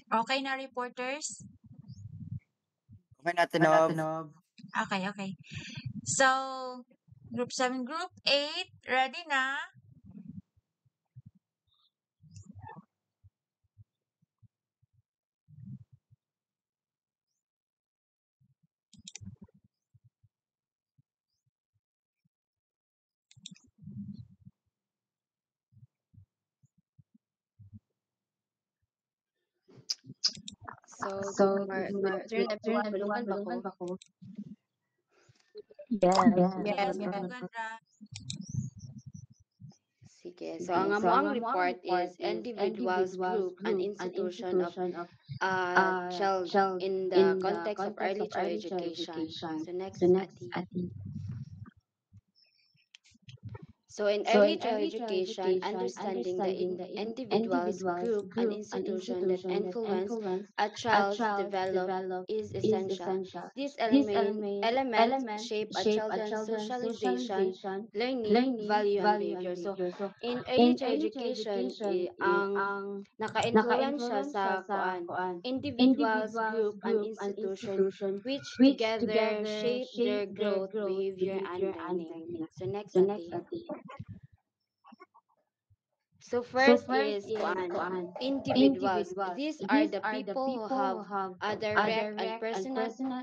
Okay na, reporters? Okay natin na. Okay. So, Group 7, Group 8, ready na? So, good afternoon everyone. Bulungan pa ko. Yes, Gandra. Sige. So, ang amoang report is individuals, group, and institution of child in the context of early child education. So, next, Ati. So, in early child education, understanding the individuals, group, and institution that influence a child's development is essential. These elements shape a child's socialization, learning, value, and behavior. So, in early child education, ang naka-influensya sa individuals, group, and institution, which together shape their growth, behavior, and learning. So, next, Ati. So first is individuals. These are the people who have a direct and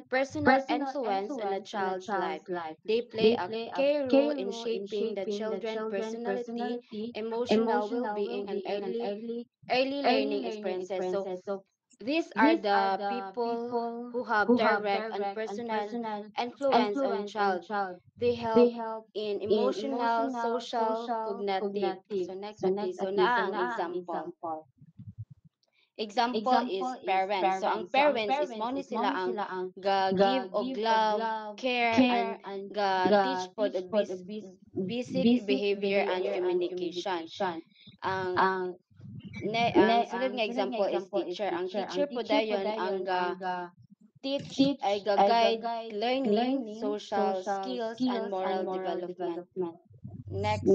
personal influence on a child's life. They play a key role in shaping the children's personality, emotional well-being, and early learning experiences. So these are the people who have direct and personal influence on child. They help in emotional, social, cognitive. So next, Ati. So na ang example. Example is parents. So ang parents is mo ni sila ang give og love, care, and teach for the basic behavior and communication. Ang sunod nga example is teacher. Ang teacher po dayon ang teach ay guide learning, social skills, and moral development. Next.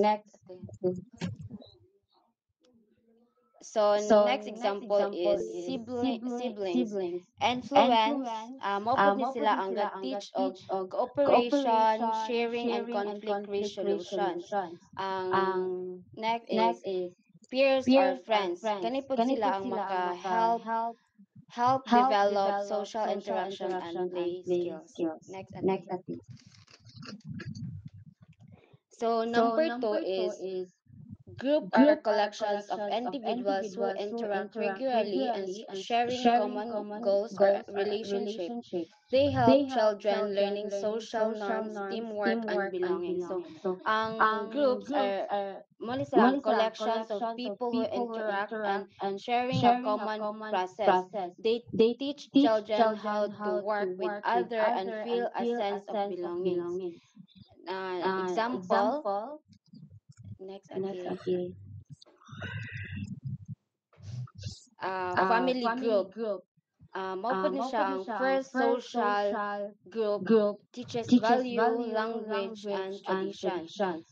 So next example is siblings. Influence, maupod ni sila ang teach og cooperation, sharing, and conflict resolution. Ang next is peers or friends. Kani pod sila ang help develop social interaction and play skills. Next, ate. So number 2 is group or collections of individuals who interact regularly and sharing common goals or relationship. They help children learning social norms, teamwork, and belonging. So, ang groups are mali silang collections of people who interact and sharing a common process. They teach children how to work with other and feel a sense of belonging. Example, next ate. Family group. Maupod ni siya ang first social group teaches value, language, and traditions.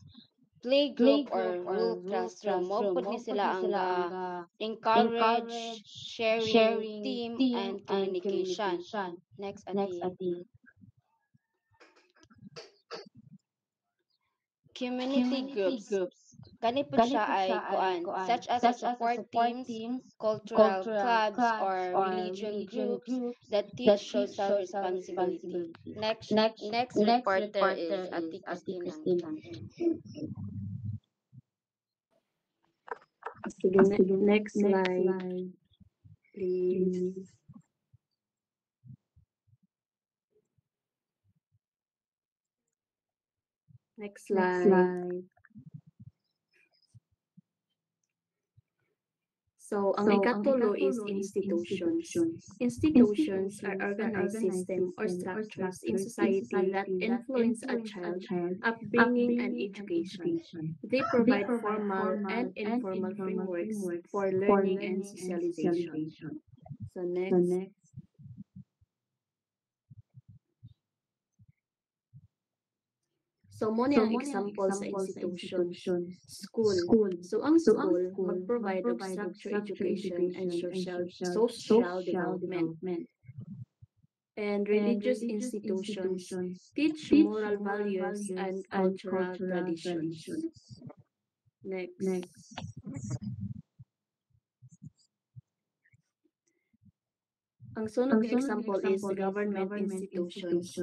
Play group or rule classroom. Maupod ni sila ang encourage sharing, team, and communication. Next ate. Community groups. Kani po siya ay kuan, such as support teams, cultural clubs, or religion groups that teach social responsibility. Next reporter is Ate Christina. Sige, next slide, please. Next slide. So, ang ikatulo is institutions. Institutions are organized systems or structures in society that influence a child, upbringing, and education. They provide formal and informal frameworks for learning and socialization. So, next. So, muna ang example sa institution. School. So, ang school mag-provide of structured education and social development. And religious institutions teach moral values and cultural traditions. Next. Ang sunod na example is government institutions.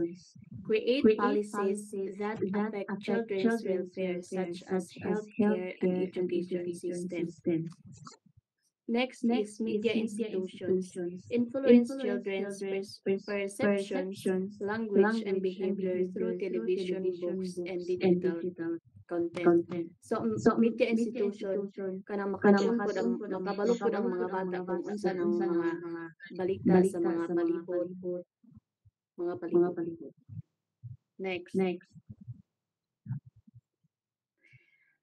Create policies that affect children's welfare, such as healthcare and education system. Next is media institutions. Influence children's perceptions, language, and behavior through television, books, and digital content. So media institution kanang makabalo pud ang mga bata kung unsa ang mga balita sa mga palibot. Next.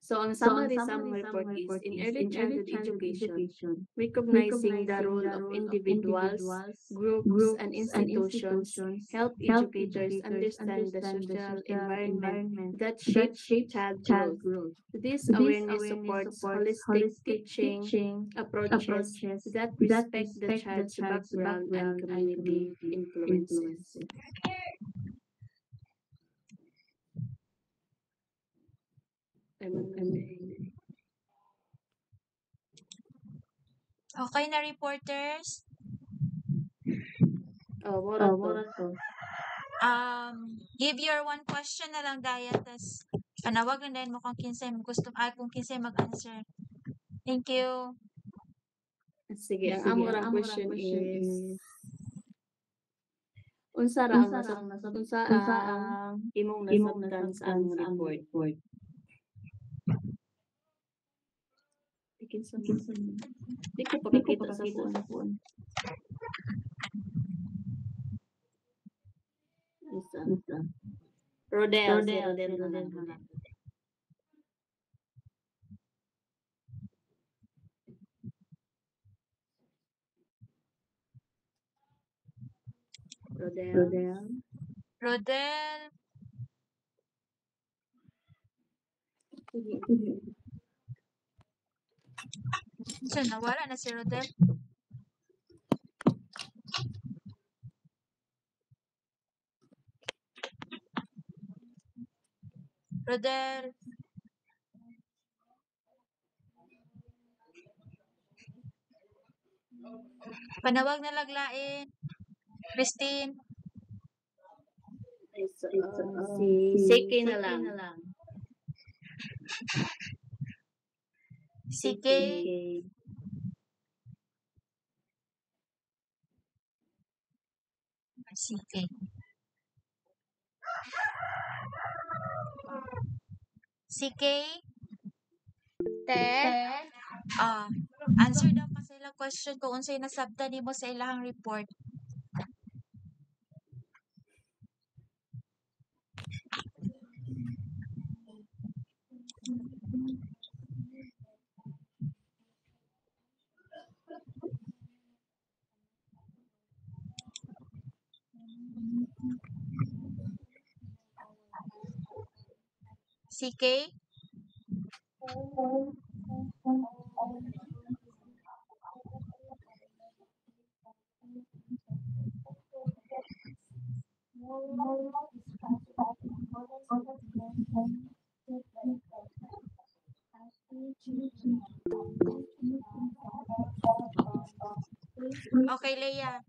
So, ang summary report is, in early childhood education, recognizing the role of individuals, groups, and institutions help educators understand the social environment that shapes child growth. This awareness supports holistic teaching approaches that respect the child's background and community influences. Okay na, reporters? Give your one question na lang, Daya, tas panawagan din mo kung kinsay kung kinsay mag-answer. Thank you. Sige, ang among question is unsa ang imong nasabtan sa among report? Di ko pakita sa phone. Rodel. Rodel. So, nawala na si Rodel. Rodel. Panawag na laglain. Christine. Si Seke na lang. Sike. Sike. Sike. Answer daw pa sa ilang question kung unsay nasabtan nimo sa ilahang report. CK? Okay, Leia.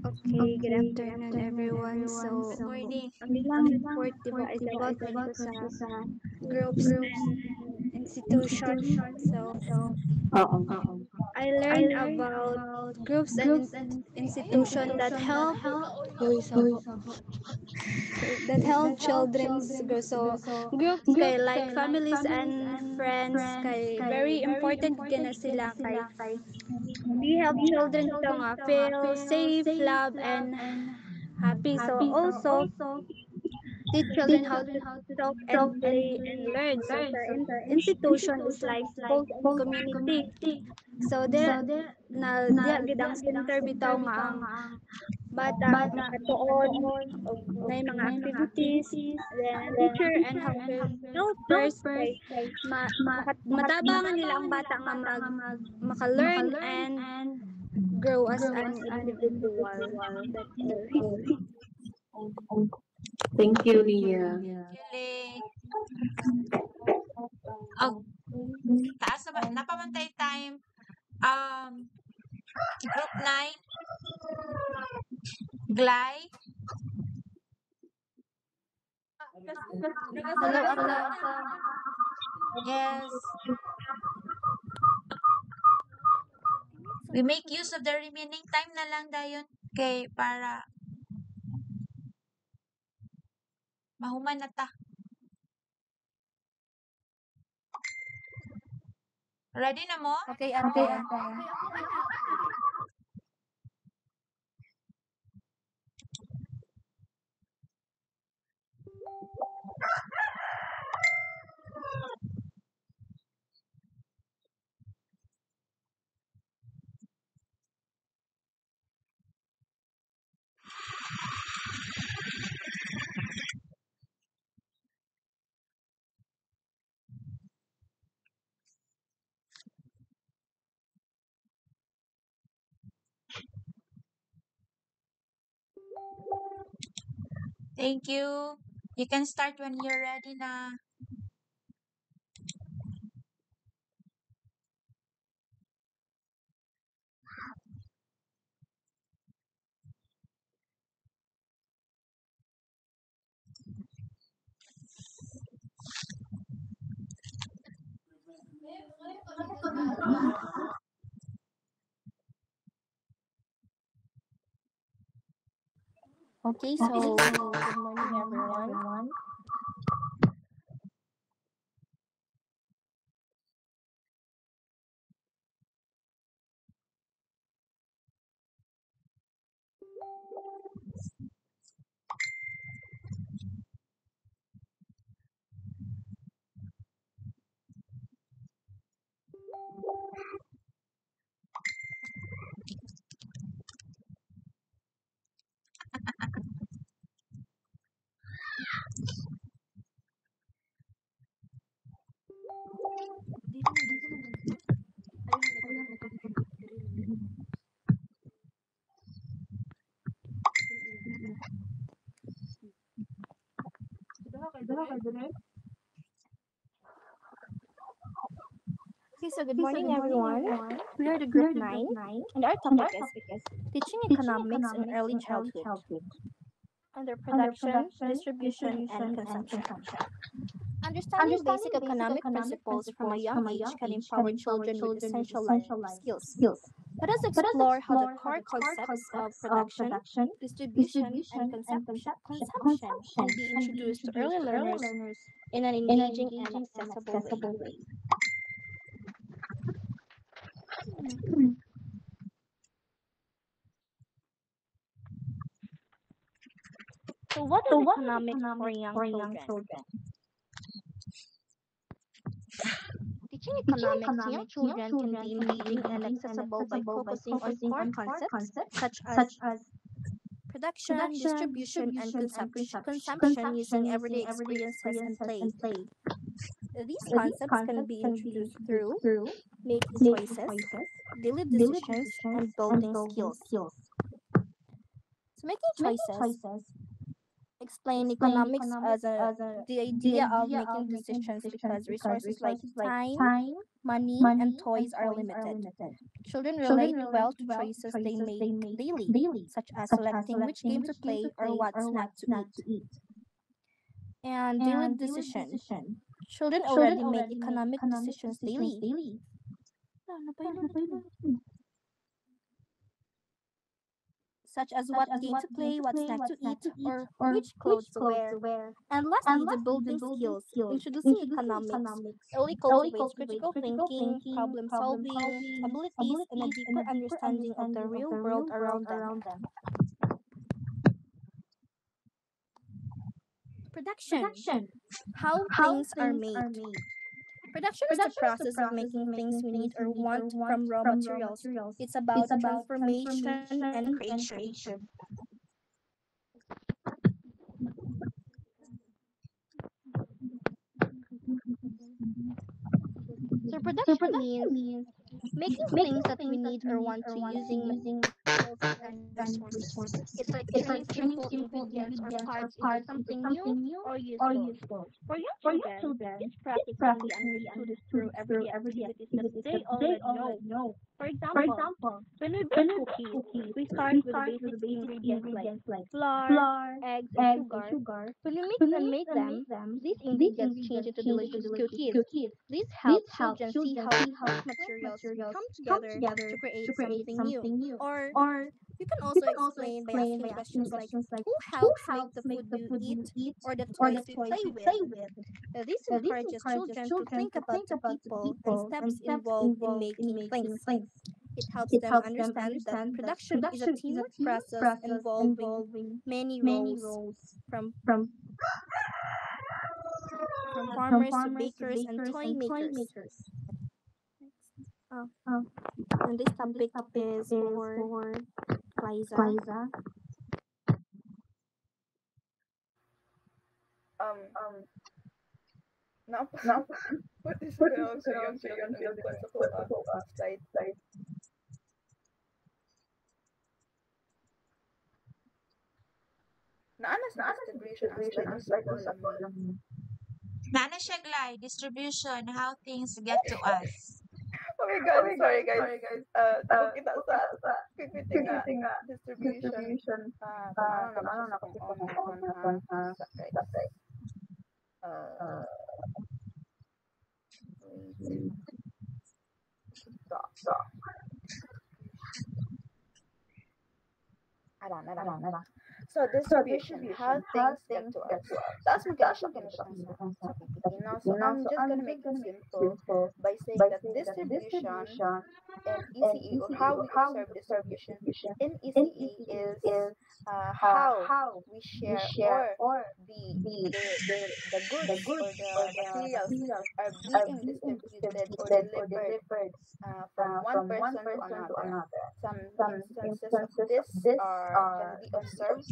Okay, good afternoon everyone. So, Morning. ang ilang report diba is about dito sa groups and institution. So, I learned about groups and institution that help children's grow. So, groups kay like families and friends kay very important gina sila kay we help children to nga feel safe, love, and happy. So also teach children how to talk and play and learn. So sa institution is like schools and community. So there na diya gid ang center bitaw nga ang bata makatuon og may mga activities, then teacher and helpers kay matabangan nila ang bata nga maka-learn and grow as an individual. That's all. Thank you, Leah. Taas na napamantay time. Group 9. Glay. Yes. We make use of the remaining time na lang dayon kay para mahuman na ta. Ready na mo? Okay, ate. Thank you. You can start when you're ready na. Okay, so good morning everyone. Okay, so good morning, everyone. We are the group 9, and our topic is teaching economics in early childhood under production, distribution, and consumption. Understanding basic economic principles from a young age can empower children with essential life skills. Let us explore how the core concepts of production, distribution, and consumption can be introduced to early learners in an engaging and accessible way. So, what is economics for young children? Teaching economics to young children can be engaging and accessible by focusing on core concepts such as production, distribution, and consumption using everyday experiences and play. These concepts can be introduced through making choices, daily decisions, and building skills. So, making choices explain economics as the idea of making decisions because resources like time, money, and toys are limited. Children relate well to choices they make daily, such as selecting which game to play or what snack to eat. And daily decision. Children already make economic decisions daily. Such as what game to play, what snack to eat, or which clothes to wear. And lastly, the building skills. Introducing economics early cultivates critical thinking, problem solving abilities, and a deeper understanding of the real world around them. Production. How things are made. Production is the process of making things we need or want from raw materials. It's about transformation and creation. So production means making things that we need or want to using materials and resources. It's like turning simple ingredients or parts into something new or useful. For young children, this process can be understood through everyday activities that they already know. For example, when we bake cookies, we start with the basic ingredients like flour, eggs, and sugar. When we mix and make them, these ingredients change into delicious cookies. This helps children see how different materials come together to create something new. Or you can also explain by asking questions like who helps make the food you eat or the toys we play with. This encourages children to think about the people and steps involved in making things. It helps them understand that production is a teamwork process involving many roles, from farmers to bakers and toy makers. And this topic is for Liza. Participate sa young children ang nagkuhan sa slide. Naanas na distribution ang slide sa column. Nana siya, Glay, distribution, how things get to us. Oh my God, sorry guys. Ako kita sa PPT nga distribution. Ano na kasi kung ha. Stop. Aran. So distribution, how things get to us. Taas magkano siya sa PPT now. So I'm just gonna make it simple by saying that distribution in ECE, or how we observe distribution in ECE, is how we share or the goods or the materials are being distributed or delivered from one person to another. Some instances of this can be observed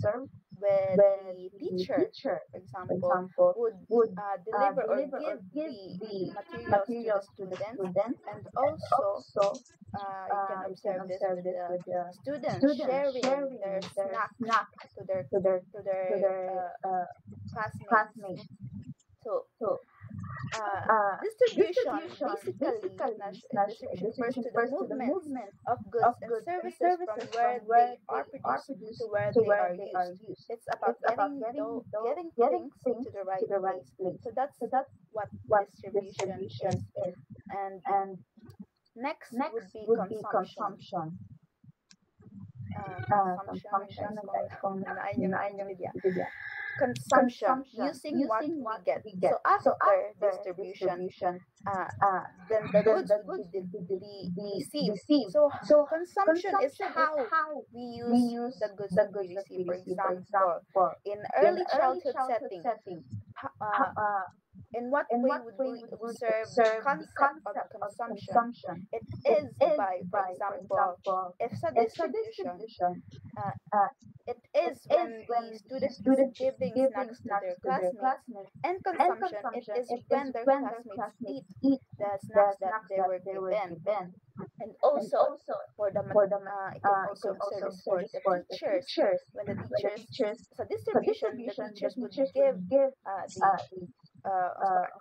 with the teacher, for example, would deliver or give the materials to the students, and also you can observe this with the students sharing their snacks to their classmates. So distribution basically distribution refers to the movements of goods and services from where they are produced to where they are used. It's about getting things to the right place. So that's what distribution is. And next would be consumption. Consumption, guys, kung nanain yung Wikipedia. Consumption, using what we get. So after distribution, then the goods would be received. So consumption is how we use the goods that we receive. For example, in early childhood setting, in what way would we observe the concept of consumption? It is by, for example, if sa distribution, it is when the student is giving snacks to their classmates, and consumption, it is when their classmates eat the snacks that they were given. And also, for the you can also observe this for the teachers. When the teachers, so distribution, the teachers would give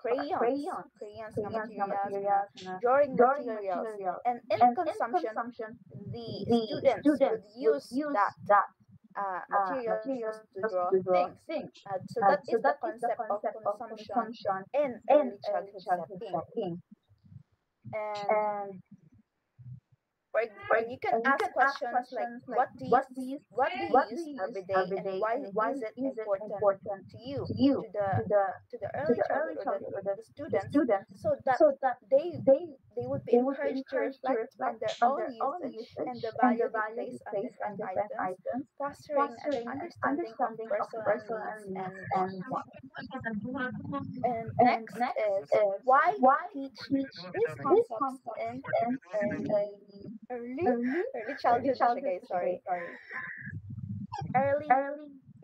crayons na materials, drawing materials, and in consumption, the students would use that materials to draw things. So that is the concept of consumption in early childhood setting. And you can ask questions like, what do you use every day, and why is it important to you, to the early childhood or the students, so that they would be encouraged to reflect on their own usage and the value they place on different items, fostering an understanding of personal needs and wants. And next is why teach these concepts in early childhood siya, guys, sorry. Early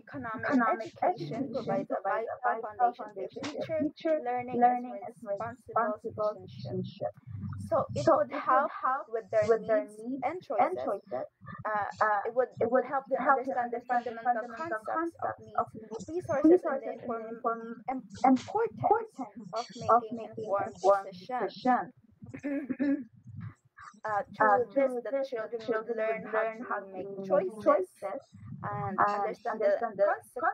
economic education provides a vital foundation for future learning as responsible citizenship. So it would help with their needs and choices. It would help them understand the fundamental concepts of needs, resources, and the importance of making informed decisions. Through this, the children would learn how to make choices and understand the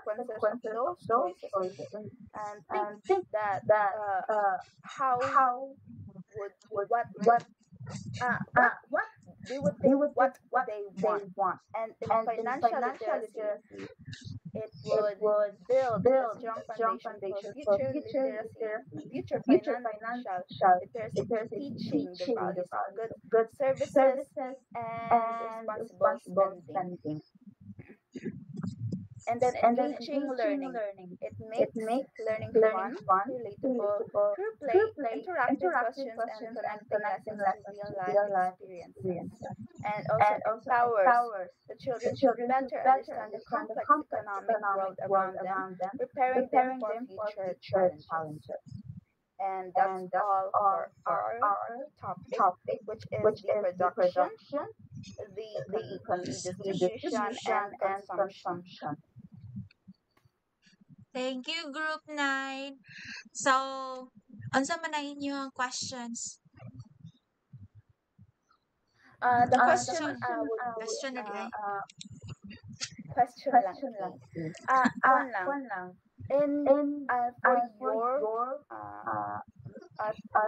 consequences of those choices, and think that how would what they would think what they want. And in financial literacy, it would build a strong foundation for future literacy, future financial literacy, teaching the values of good services and responsible spending. And then engaging learning. It makes learning fun, relatable, through play, interactive questions, and connecting lessons to real-life experiences. And also empowers the children to better understand the complex economic world around them, preparing them for future challenges. And that's all for our topic, which is the production, the distribution, and consumption. Thank you, Group 9. So, unsa man ang inyong questions? The question question again. Question lang. One lang. For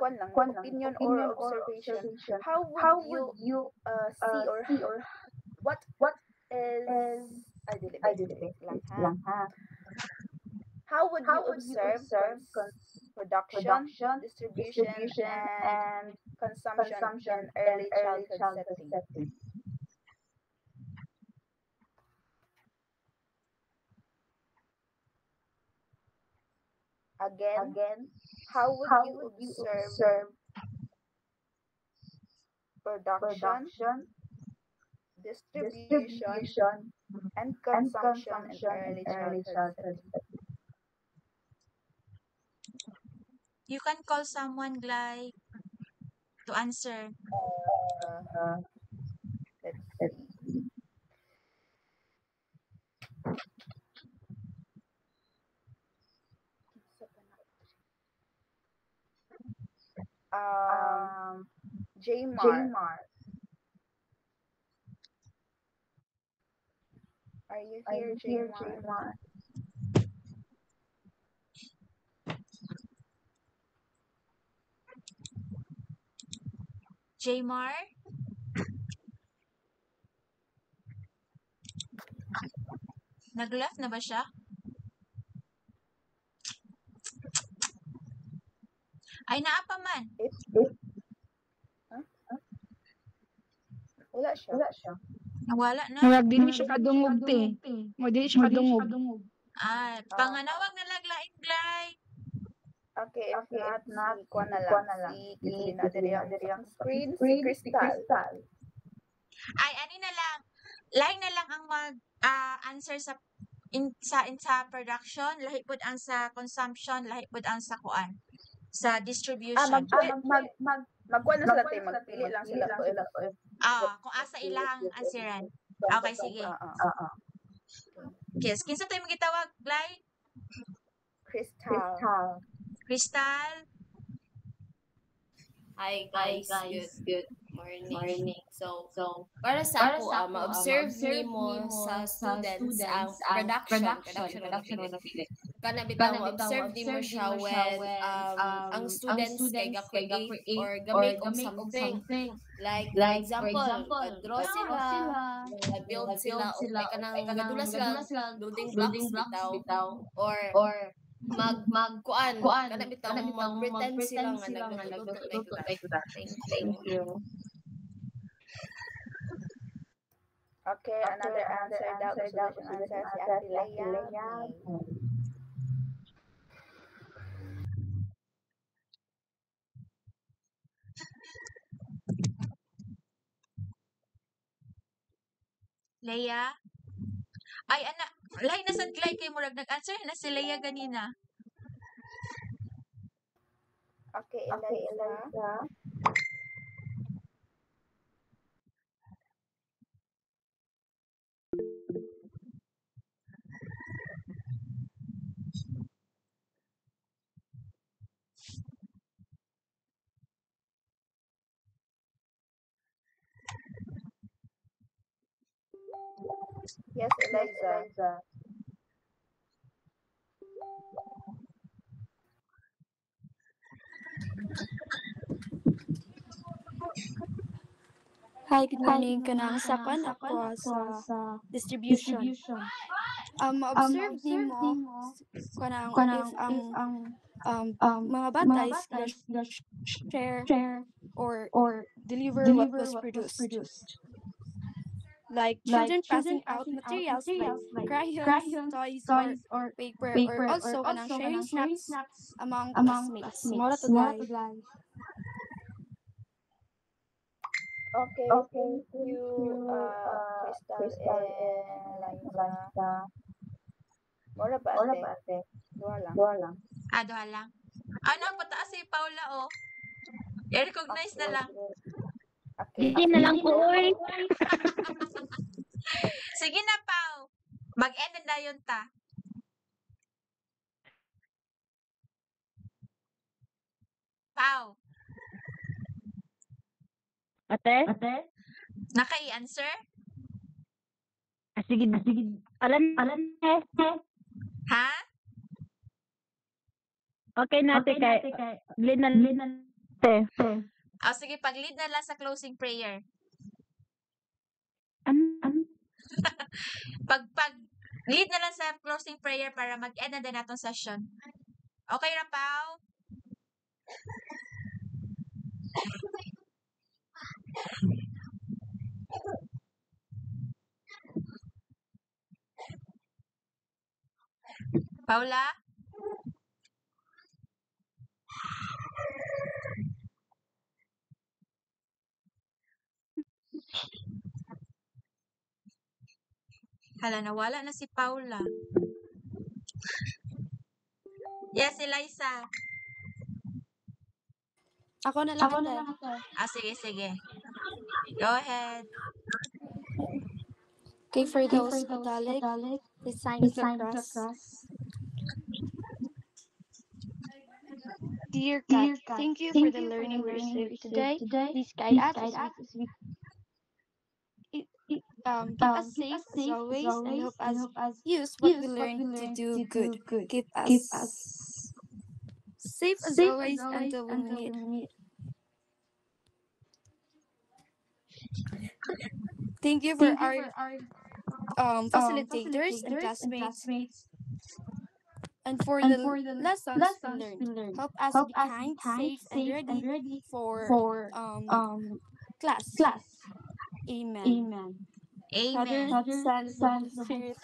your opinion or observation, how would you see or what is lang ha? How would you observe production, distribution, and consumption in early childhood setting? Again, how would you observe production, distribution, and consumption in early childhood setting. You can call someone, Glay, to answer. Uh, let's see. Jmar, are you here, Jmar? Jmar? Nag-left na ba siya? Ay, naa pa man. Wala siya. Nawala na. Murag dili siya kadungog te. Mo dili siya kadungog. Ay, panganawag na laglain, Glay. Okay, if not, si Kwan na lang. Si Kitlina diri ang screen, si Crystal. Ay, ani na lang. Lain na lang ang mag-answer sa production, lahi pud ang sa consumption, lahi pud ang sa kuan. Sa distribution. Magkuan na sila, magpili lang sila. Kung asa ilang ansiran. Okay, sige. Yes, kinsa tayo magitawag, Glay? Crystal. Hi guys, good morning. So para sa ako, ma-observe nimo sa students ang production of feeling. Kana bitaw ma-observe nimo siya when ang students kay ga-create or gamit og something. Like for example, draw sila, build sila, o kanang gadula sila building blocks bitaw, or magkuan kana bitaw mag-pretend sila nga nagluto like that. Thank you. Okay, another answer daw. Solution answer si Ate Leia. Leia? Ay, lahi na sad Glay kay murag nag-answer na si Leia ganina. Okay, Eliza. Yes, Eliza. Hi, good morning. Kanang sapan ako sa distribution. Ma-observe nimo kanang if ang mga bata is share or deliver what was produced. Like children passing out materials like crayons, toys, or paper, or also kanang sharing snacks among classmates. Mora to guys. Okay, thank you, Crystal and Eliza. Mora ba ate? Duha lang. Duha lang. Ano, pataas si Paula, oh. I-recognize na lang. Okay. Hindi na lang po, oy. Sige na, Pau. Mag-end na yun ta. Pau. Ate? Naka-i-answer? Sige. Alan. Ha? Okay natin kay Linan. Sige, pag-lead na lang sa closing prayer. Pag-lead na lang sa closing prayer para mag-end na din natong session. Okay na, Pau? Paula? Hala, nawala na si Paula. Yes, si Liza. Ako na lang ate. Sige. Go ahead. Okay, for those Catholic, the sign of the cross. Dear God, thank you for the learning we received today. Please guide us as we keep us safe as always and help us use what we learned to do good. Keep us safe as always until we meet. Thank you for our facilitators and classmates and for the lessons we learned. Help us be kind, safe, and ready for class. Amen. Father, Son, and Holy Spirit.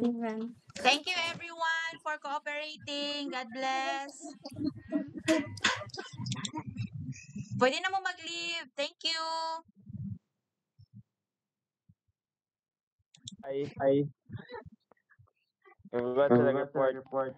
Amen. Thank you everyone for cooperating. God bless. Pwede na mo mag-leave. Thank you. I. Congrats sa report.